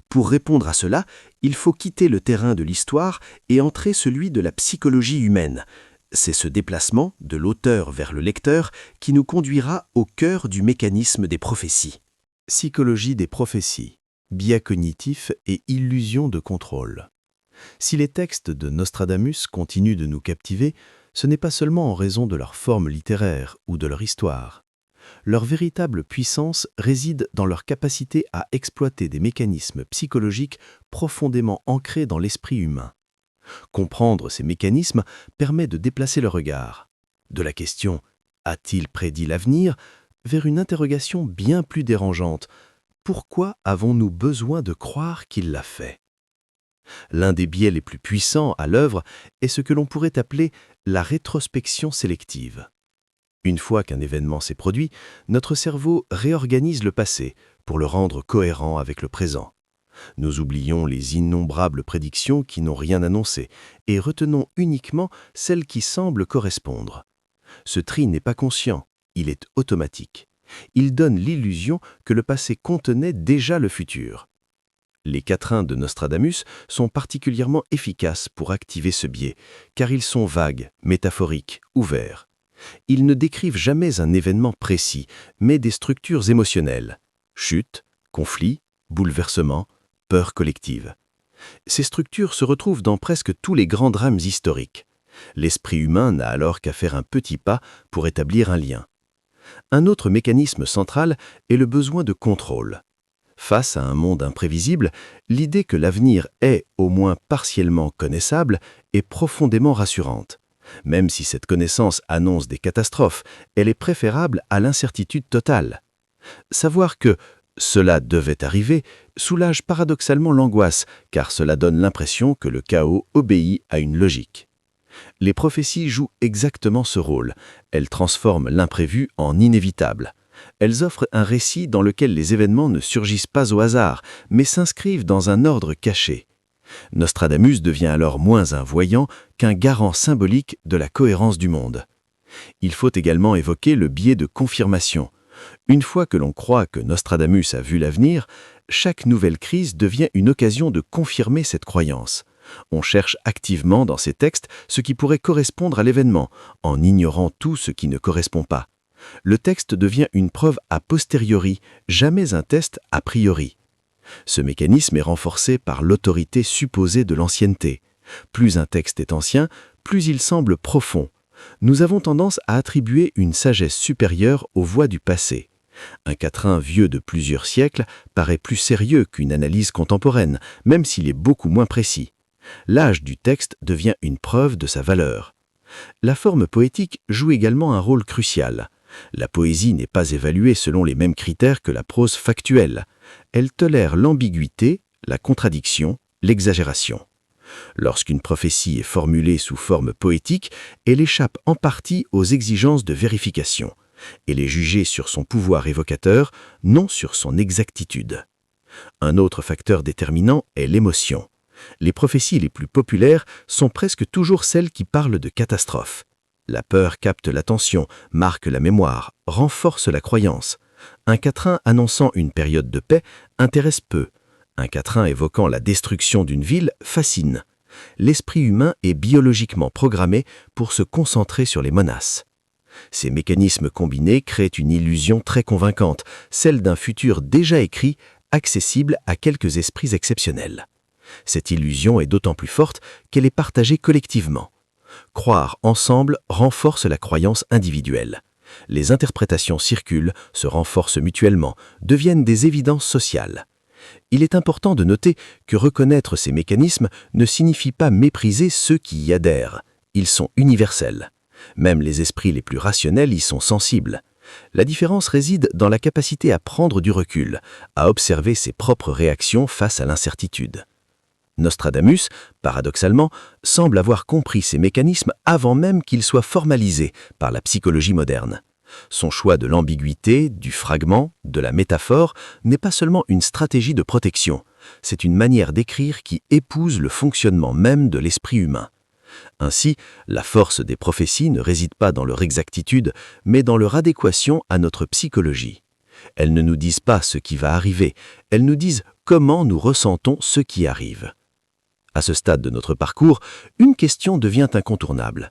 Pour répondre à cela, il faut quitter le terrain de l'histoire et entrer celui de la psychologie humaine. C'est ce déplacement, de l'auteur vers le lecteur, qui nous conduira au cœur du mécanisme des prophéties. Psychologie des prophéties, biais cognitifs et illusions de contrôle. Si les textes de Nostradamus continuent de nous captiver, ce n'est pas seulement en raison de leur forme littéraire ou de leur histoire. Leur véritable puissance réside dans leur capacité à exploiter des mécanismes psychologiques profondément ancrés dans l'esprit humain. Comprendre ces mécanismes permet de déplacer le regard, de la question « a-t-il prédit l'avenir ?» vers une interrogation bien plus dérangeante « pourquoi avons-nous besoin de croire qu'il l'a fait ?» L'un des biais les plus puissants à l'œuvre est ce que l'on pourrait appeler la rétrospection sélective. Une fois qu'un événement s'est produit, notre cerveau réorganise le passé pour le rendre cohérent avec le présent. Nous oublions les innombrables prédictions qui n'ont rien annoncé et retenons uniquement celles qui semblent correspondre. Ce tri n'est pas conscient, il est automatique. Il donne l'illusion que le passé contenait déjà le futur. Les quatrains de Nostradamus sont particulièrement efficaces pour activer ce biais, car ils sont vagues, métaphoriques, ouverts. Ils ne décrivent jamais un événement précis, mais des structures émotionnelles. Chute, conflit, bouleversement, peur collective. Ces structures se retrouvent dans presque tous les grands drames historiques. L'esprit humain n'a alors qu'à faire un petit pas pour établir un lien. Un autre mécanisme central est le besoin de contrôle. Face à un monde imprévisible, l'idée que l'avenir est, au moins partiellement connaissable, est profondément rassurante. Même si cette connaissance annonce des catastrophes, elle est préférable à l'incertitude totale. Savoir que cela devait arriver soulage paradoxalement l'angoisse, car cela donne l'impression que le chaos obéit à une logique. Les prophéties jouent exactement ce rôle. Elles transforment l'imprévu en inévitable. Elles offrent un récit dans lequel les événements ne surgissent pas au hasard, mais s'inscrivent dans un ordre caché. Nostradamus devient alors moins un voyant qu'un garant symbolique de la cohérence du monde. Il faut également évoquer le biais de confirmation. Une fois que l'on croit que Nostradamus a vu l'avenir, chaque nouvelle crise devient une occasion de confirmer cette croyance. On cherche activement dans ces textes ce qui pourrait correspondre à l'événement, en ignorant tout ce qui ne correspond pas. Le texte devient une preuve a posteriori, jamais un test a priori. Ce mécanisme est renforcé par l'autorité supposée de l'ancienneté. Plus un texte est ancien, plus il semble profond. Nous avons tendance à attribuer une sagesse supérieure aux voix du passé. Un quatrain vieux de plusieurs siècles paraît plus sérieux qu'une analyse contemporaine, même s'il est beaucoup moins précis. L'âge du texte devient une preuve de sa valeur. La forme poétique joue également un rôle crucial. La poésie n'est pas évaluée selon les mêmes critères que la prose factuelle. Elle tolère l'ambiguïté, la contradiction, l'exagération. Lorsqu'une prophétie est formulée sous forme poétique, elle échappe en partie aux exigences de vérification. Elle est jugée sur son pouvoir évocateur, non sur son exactitude. Un autre facteur déterminant est l'émotion. Les prophéties les plus populaires sont presque toujours celles qui parlent de catastrophes. La peur capte l'attention, marque la mémoire, renforce la croyance. Un quatrain annonçant une période de paix intéresse peu. Un quatrain évoquant la destruction d'une ville fascine. L'esprit humain est biologiquement programmé pour se concentrer sur les menaces. Ces mécanismes combinés créent une illusion très convaincante, celle d'un futur déjà écrit, accessible à quelques esprits exceptionnels. Cette illusion est d'autant plus forte qu'elle est partagée collectivement. Croire ensemble renforce la croyance individuelle. Les interprétations circulent, se renforcent mutuellement, deviennent des évidences sociales. Il est important de noter que reconnaître ces mécanismes ne signifie pas mépriser ceux qui y adhèrent. Ils sont universels. Même les esprits les plus rationnels y sont sensibles. La différence réside dans la capacité à prendre du recul, à observer ses propres réactions face à l'incertitude. Nostradamus, paradoxalement, semble avoir compris ces mécanismes avant même qu'ils soient formalisés par la psychologie moderne. Son choix de l'ambiguïté, du fragment, de la métaphore n'est pas seulement une stratégie de protection, c'est une manière d'écrire qui épouse le fonctionnement même de l'esprit humain. Ainsi, la force des prophéties ne réside pas dans leur exactitude, mais dans leur adéquation à notre psychologie. Elles ne nous disent pas ce qui va arriver, elles nous disent comment nous ressentons ce qui arrive. À ce stade de notre parcours, une question devient incontournable.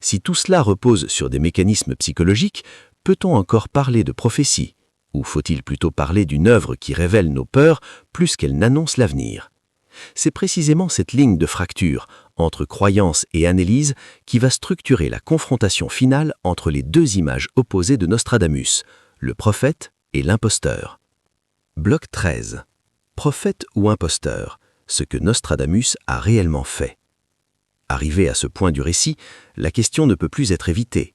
Si tout cela repose sur des mécanismes psychologiques, peut-on encore parler de prophétie? Ou faut-il plutôt parler d'une œuvre qui révèle nos peurs plus qu'elle n'annonce l'avenir? C'est précisément cette ligne de fracture entre croyance et analyse qui va structurer la confrontation finale entre les deux images opposées de Nostradamus, le prophète et l'imposteur. Bloc 13. Prophète ou imposteur, ce que Nostradamus a réellement fait. Arrivé à ce point du récit, la question ne peut plus être évitée.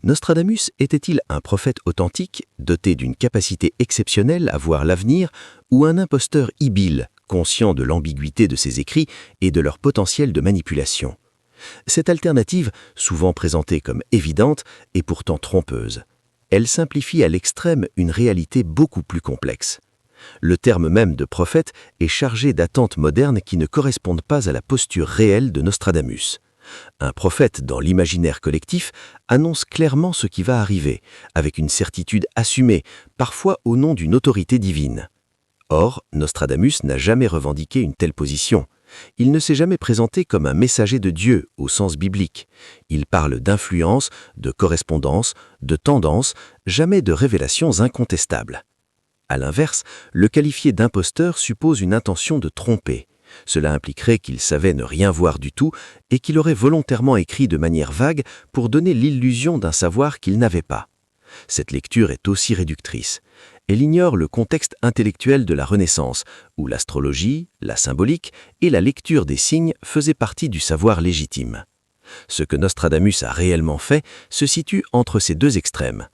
Nostradamus était-il un prophète authentique, doté d'une capacité exceptionnelle à voir l'avenir, ou un imposteur ibile, conscient de l'ambiguïté de ses écrits et de leur potentiel de manipulation? Cette alternative, souvent présentée comme évidente, est pourtant trompeuse. Elle simplifie à l'extrême une réalité beaucoup plus complexe. Le terme même de prophète est chargé d'attentes modernes qui ne correspondent pas à la posture réelle de Nostradamus. Un prophète, dans l'imaginaire collectif, annonce clairement ce qui va arriver, avec une certitude assumée, parfois au nom d'une autorité divine. Or, Nostradamus n'a jamais revendiqué une telle position. Il ne s'est jamais présenté comme un messager de Dieu au sens biblique. Il parle d'influence, de correspondance, de tendance, jamais de révélations incontestables. À l'inverse, le qualifier d'imposteur suppose une intention de tromper. Cela impliquerait qu'il savait ne rien voir du tout et qu'il aurait volontairement écrit de manière vague pour donner l'illusion d'un savoir qu'il n'avait pas. Cette lecture est aussi réductrice. Elle ignore le contexte intellectuel de la Renaissance, où l'astrologie, la symbolique et la lecture des signes faisaient partie du savoir légitime. Ce que Nostradamus a réellement fait se situe entre ces deux extrêmes.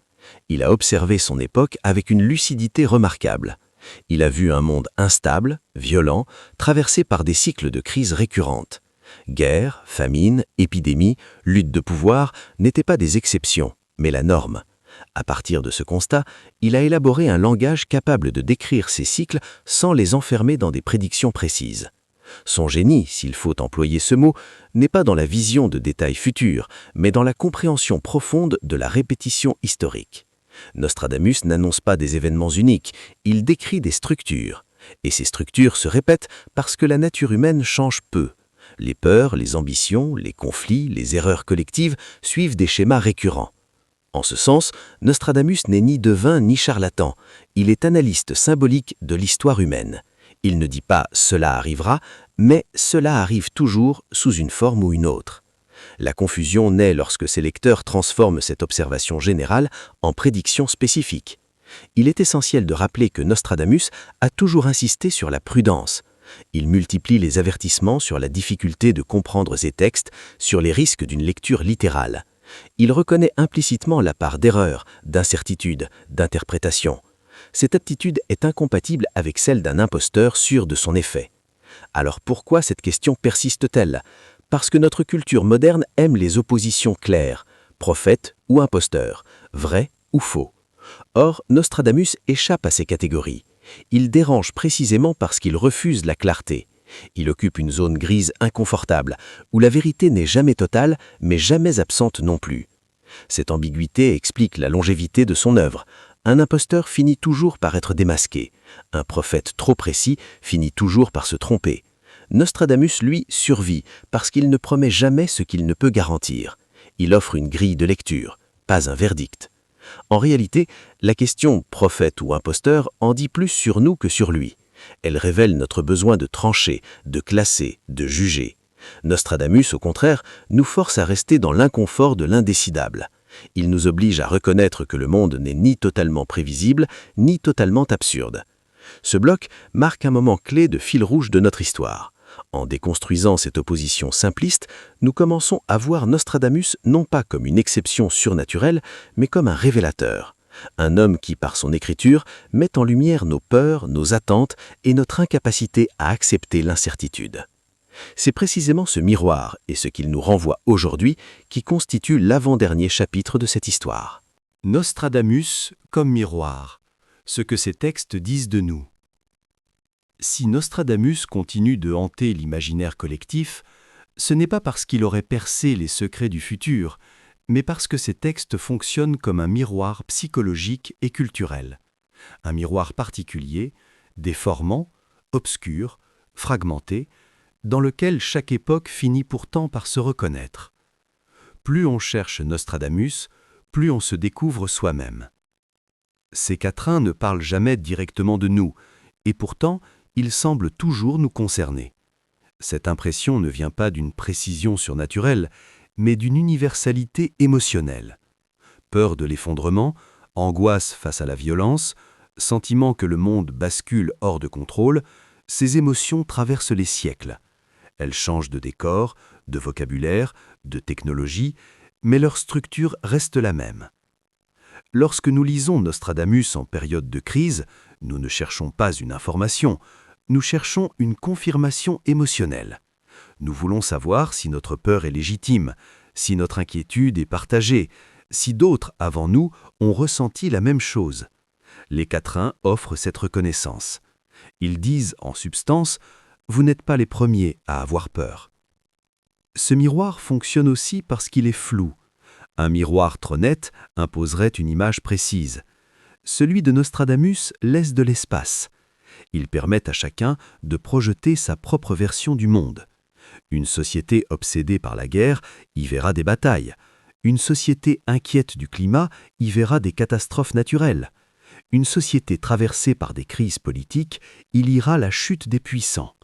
Il a observé son époque avec une lucidité remarquable. Il a vu un monde instable, violent, traversé par des cycles de crises récurrentes. Guerre, famine, épidémie, lutte de pouvoir n'étaient pas des exceptions, mais la norme. À partir de ce constat, il a élaboré un langage capable de décrire ces cycles sans les enfermer dans des prédictions précises. Son génie, s'il faut employer ce mot, n'est pas dans la vision de détails futurs, mais dans la compréhension profonde de la répétition historique. Nostradamus n'annonce pas des événements uniques, il décrit des structures. Et ces structures se répètent parce que la nature humaine change peu. Les peurs, les ambitions, les conflits, les erreurs collectives suivent des schémas récurrents. En ce sens, Nostradamus n'est ni devin ni charlatan, il est analyste symbolique de l'histoire humaine. Il ne dit pas « cela arrivera », mais « cela arrive toujours sous une forme ou une autre ». La confusion naît lorsque ses lecteurs transforment cette observation générale en prédiction spécifique. Il est essentiel de rappeler que Nostradamus a toujours insisté sur la prudence. Il multiplie les avertissements sur la difficulté de comprendre ces textes, sur les risques d'une lecture littérale. Il reconnaît implicitement la part d'erreur, d'incertitude, d'interprétation. Cette aptitude est incompatible avec celle d'un imposteur sûr de son effet. Alors pourquoi cette question persiste-t-elle ? Parce que notre culture moderne aime les oppositions claires, prophète ou imposteur, vrai ou faux. Or, Nostradamus échappe à ces catégories. Il dérange précisément parce qu'il refuse la clarté. Il occupe une zone grise inconfortable, où la vérité n'est jamais totale, mais jamais absente non plus. Cette ambiguïté explique la longévité de son œuvre. Un imposteur finit toujours par être démasqué. Un prophète trop précis finit toujours par se tromper. Nostradamus, lui, survit parce qu'il ne promet jamais ce qu'il ne peut garantir. Il offre une grille de lecture, pas un verdict. En réalité, la question prophète ou imposteur en dit plus sur nous que sur lui. Elle révèle notre besoin de trancher, de classer, de juger. Nostradamus, au contraire, nous force à rester dans l'inconfort de l'indécidable. Il nous oblige à reconnaître que le monde n'est ni totalement prévisible, ni totalement absurde. Ce bloc marque un moment clé de fil rouge de notre histoire. En déconstruisant cette opposition simpliste, nous commençons à voir Nostradamus non pas comme une exception surnaturelle, mais comme un révélateur. Un homme qui, par son écriture, met en lumière nos peurs, nos attentes et notre incapacité à accepter l'incertitude. C'est précisément ce miroir et ce qu'il nous renvoie aujourd'hui qui constitue l'avant-dernier chapitre de cette histoire. Nostradamus comme miroir, ce que ces textes disent de nous. Si Nostradamus continue de hanter l'imaginaire collectif, ce n'est pas parce qu'il aurait percé les secrets du futur, mais parce que ces textes fonctionnent comme un miroir psychologique et culturel. Un miroir particulier, déformant, obscur, fragmenté, dans lequel chaque époque finit pourtant par se reconnaître. Plus on cherche Nostradamus, plus on se découvre soi-même. Ces quatrains ne parlent jamais directement de nous, et pourtant, ils semblent toujours nous concerner. Cette impression ne vient pas d'une précision surnaturelle, mais d'une universalité émotionnelle. Peur de l'effondrement, angoisse face à la violence, sentiment que le monde bascule hors de contrôle, ces émotions traversent les siècles. Elles changent de décor, de vocabulaire, de technologie, mais leur structure reste la même. Lorsque nous lisons Nostradamus en période de crise, nous ne cherchons pas une information, nous cherchons une confirmation émotionnelle. Nous voulons savoir si notre peur est légitime, si notre inquiétude est partagée, si d'autres avant nous ont ressenti la même chose. Les quatrains offrent cette reconnaissance. Ils disent en substance « Vous n'êtes pas les premiers à avoir peur ». Ce miroir fonctionne aussi parce qu'il est flou. Un miroir trop net imposerait une image précise. Celui de Nostradamus laisse de l'espace. Il permet à chacun de projeter sa propre version du monde. Une société obsédée par la guerre y verra des batailles. Une société inquiète du climat y verra des catastrophes naturelles. Une société traversée par des crises politiques y lira la chute des puissants.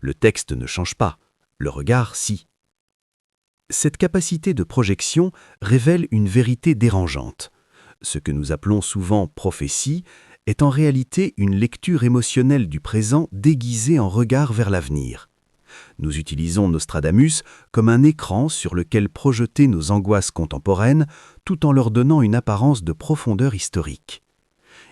Le texte ne change pas, le regard si. Cette capacité de projection révèle une vérité dérangeante. Ce que nous appelons souvent prophétie est en réalité une lecture émotionnelle du présent déguisée en regard vers l'avenir. Nous utilisons Nostradamus comme un écran sur lequel projeter nos angoisses contemporaines tout en leur donnant une apparence de profondeur historique.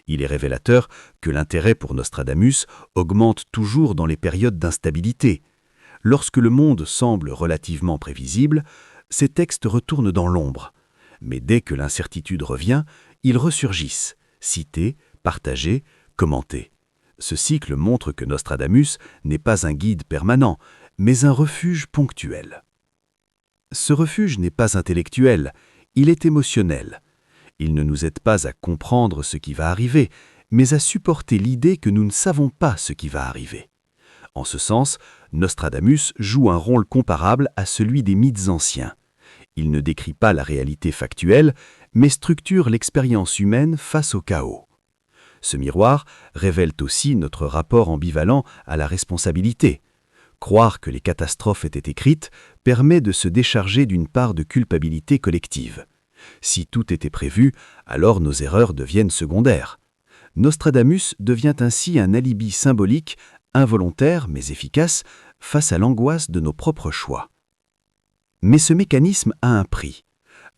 Il est révélateur que l'intérêt pour Nostradamus augmente toujours dans les périodes d'instabilité. Lorsque le monde semble relativement prévisible, ces textes retournent dans l'ombre. Mais dès que l'incertitude revient, ils ressurgissent, cités, partagés, commentés. Ce cycle montre que Nostradamus n'est pas un guide permanent, mais un refuge ponctuel. Ce refuge n'est pas intellectuel, il est émotionnel. Il ne nous aide pas à comprendre ce qui va arriver, mais à supporter l'idée que nous ne savons pas ce qui va arriver. En ce sens, Nostradamus joue un rôle comparable à celui des mythes anciens. Il ne décrit pas la réalité factuelle, mais structure l'expérience humaine face au chaos. Ce miroir révèle aussi notre rapport ambivalent à la responsabilité. Croire que les catastrophes étaient écrites permet de se décharger d'une part de culpabilité collective. Si tout était prévu, alors nos erreurs deviennent secondaires. Nostradamus devient ainsi un alibi symbolique, involontaire mais efficace, face à l'angoisse de nos propres choix. Mais ce mécanisme a un prix.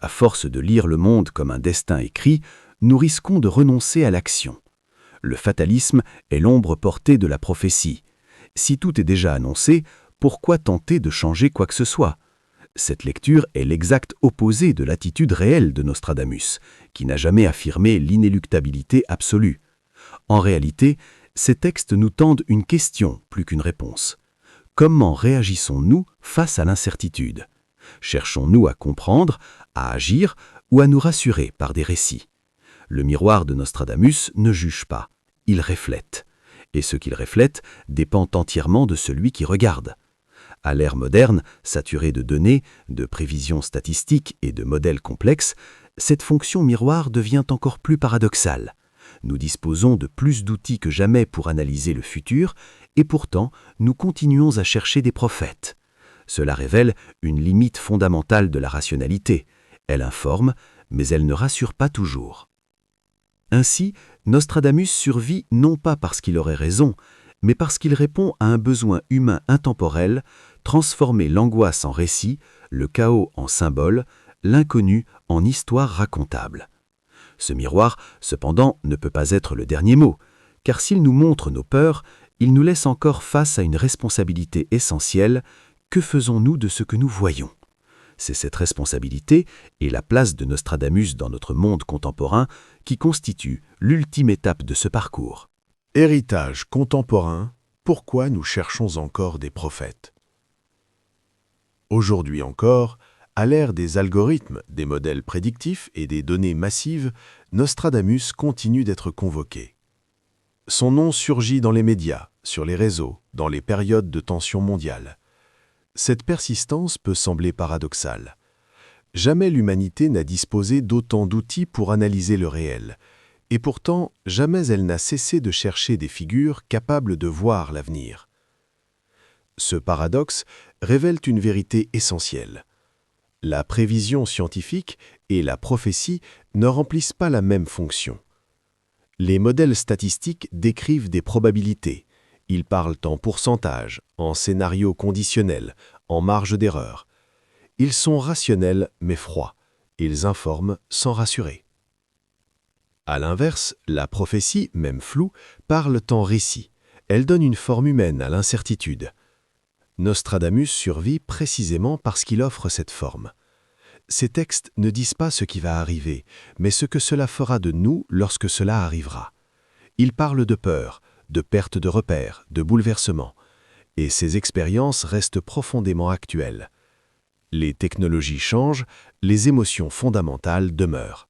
À force de lire le monde comme un destin écrit, nous risquons de renoncer à l'action. Le fatalisme est l'ombre portée de la prophétie. Si tout est déjà annoncé, pourquoi tenter de changer quoi que ce soit ? Cette lecture est l'exact opposé de l'attitude réelle de Nostradamus, qui n'a jamais affirmé l'inéluctabilité absolue. En réalité, ces textes nous tendent une question plus qu'une réponse. Comment réagissons-nous face à l'incertitude ? Cherchons-nous à comprendre, à agir ou à nous rassurer par des récits ? Le miroir de Nostradamus ne juge pas, il reflète. Et ce qu'il reflète dépend entièrement de celui qui regarde. À l'ère moderne, saturée de données, de prévisions statistiques et de modèles complexes, cette fonction miroir devient encore plus paradoxale. Nous disposons de plus d'outils que jamais pour analyser le futur, et pourtant, nous continuons à chercher des prophètes. Cela révèle une limite fondamentale de la rationalité. Elle informe, mais elle ne rassure pas toujours. Ainsi, Nostradamus survit non pas parce qu'il aurait raison, mais parce qu'il répond à un besoin humain intemporel, transformer l'angoisse en récit, le chaos en symbole, l'inconnu en histoire racontable. Ce miroir, cependant, ne peut pas être le dernier mot, car s'il nous montre nos peurs, il nous laisse encore face à une responsabilité essentielle. Que faisons-nous de ce que nous voyons ? C'est cette responsabilité et la place de Nostradamus dans notre monde contemporain qui constituent l'ultime étape de ce parcours. Héritage contemporain, pourquoi nous cherchons encore des prophètes ? Aujourd'hui encore, à l'ère des algorithmes, des modèles prédictifs et des données massives, Nostradamus continue d'être convoqué. Son nom surgit dans les médias, sur les réseaux, dans les périodes de tension mondiale. Cette persistance peut sembler paradoxale. Jamais l'humanité n'a disposé d'autant d'outils pour analyser le réel, et pourtant jamais elle n'a cessé de chercher des figures capables de voir l'avenir. Ce paradoxe révèle une vérité essentielle. La prévision scientifique et la prophétie ne remplissent pas la même fonction. Les modèles statistiques décrivent des probabilités. Ils parlent en pourcentage, en scénario conditionnel, en marge d'erreur. Ils sont rationnels mais froids. Ils informent sans rassurer. À l'inverse, la prophétie, même floue, parle en récit. Elle donne une forme humaine à l'incertitude. Nostradamus survit précisément parce qu'il offre cette forme. Ces textes ne disent pas ce qui va arriver, mais ce que cela fera de nous lorsque cela arrivera. Ils parlent de peur, de perte de repères, de bouleversement. Et ces expériences restent profondément actuelles. Les technologies changent, les émotions fondamentales demeurent.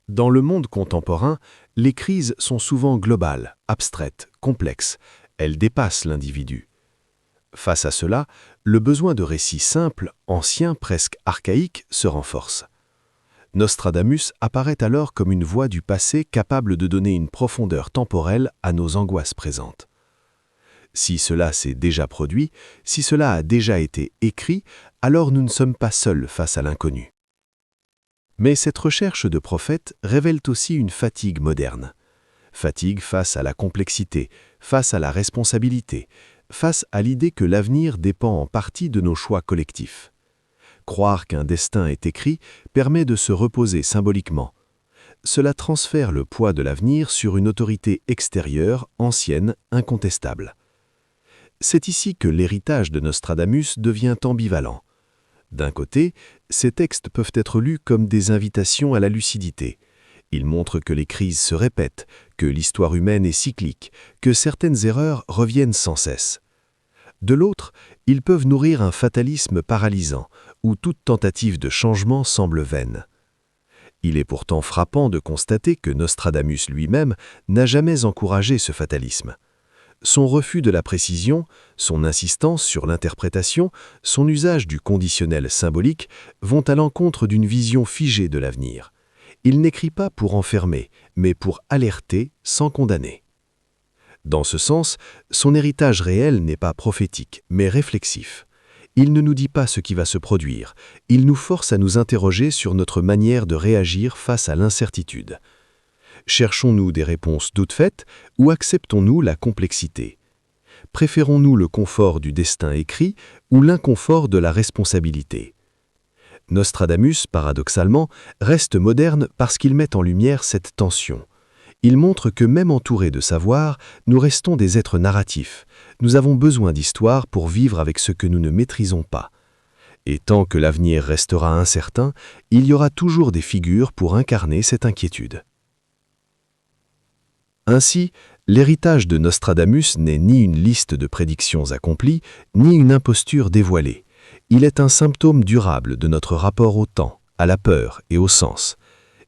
Dans le monde contemporain, les crises sont souvent globales, abstraites, complexes. Elles dépassent l'individu. Face à cela, le besoin de récits simples, anciens, presque archaïques, se renforce. Nostradamus apparaît alors comme une voix du passé capable de donner une profondeur temporelle à nos angoisses présentes. Si cela s'est déjà produit, si cela a déjà été écrit, alors nous ne sommes pas seuls face à l'inconnu. Mais cette recherche de prophètes révèle aussi une fatigue moderne. Fatigue face à la complexité, face à la responsabilité, face à l'idée que l'avenir dépend en partie de nos choix collectifs. Croire qu'un destin est écrit permet de se reposer symboliquement. Cela transfère le poids de l'avenir sur une autorité extérieure, ancienne, incontestable. C'est ici que l'héritage de Nostradamus devient ambivalent. D'un côté, ces textes peuvent être lus comme des invitations à la lucidité. Ils montrent que les crises se répètent, que l'histoire humaine est cyclique, que certaines erreurs reviennent sans cesse. De l'autre, ils peuvent nourrir un fatalisme paralysant, où toute tentative de changement semble vaine. Il est pourtant frappant de constater que Nostradamus lui-même n'a jamais encouragé ce fatalisme. Son refus de la précision, son insistance sur l'interprétation, son usage du conditionnel symbolique vont à l'encontre d'une vision figée de l'avenir. Il n'écrit pas pour enfermer, mais pour alerter sans condamner. Dans ce sens, son héritage réel n'est pas prophétique, mais réflexif. Il ne nous dit pas ce qui va se produire, il nous force à nous interroger sur notre manière de réagir face à l'incertitude. Cherchons-nous des réponses toutes faites ou acceptons-nous la complexité? Préférons-nous le confort du destin écrit ou l'inconfort de la responsabilité? Nostradamus, paradoxalement, reste moderne parce qu'il met en lumière cette tension. Il montre que même entourés de savoir, nous restons des êtres narratifs. Nous avons besoin d'histoire pour vivre avec ce que nous ne maîtrisons pas. Et tant que l'avenir restera incertain, il y aura toujours des figures pour incarner cette inquiétude. Ainsi, l'héritage de Nostradamus n'est ni une liste de prédictions accomplies, ni une imposture dévoilée. Il est un symptôme durable de notre rapport au temps, à la peur et au sens.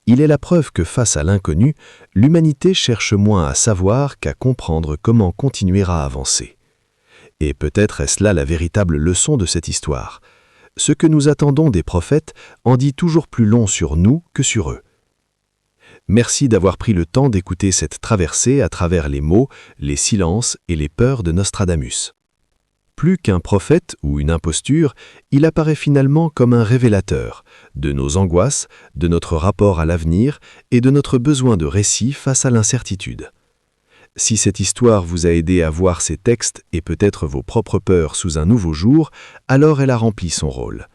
Il est la preuve que face à l'inconnu, l'humanité cherche moins à savoir qu'à comprendre comment continuer à avancer. Et peut-être est-ce là la véritable leçon de cette histoire. Ce que nous attendons des prophètes en dit toujours plus long sur nous que sur eux. Merci d'avoir pris le temps d'écouter cette traversée à travers les mots, les silences et les peurs de Nostradamus. Plus qu'un prophète ou une imposture, il apparaît finalement comme un révélateur de nos angoisses, de notre rapport à l'avenir et de notre besoin de récit face à l'incertitude. Si cette histoire vous a aidé à voir ces textes et peut-être vos propres peurs sous un nouveau jour, alors elle a rempli son rôle.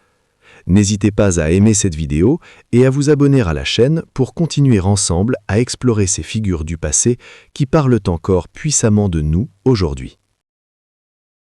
N'hésitez pas à aimer cette vidéo et à vous abonner à la chaîne pour continuer ensemble à explorer ces figures du passé qui parlent encore puissamment de nous aujourd'hui.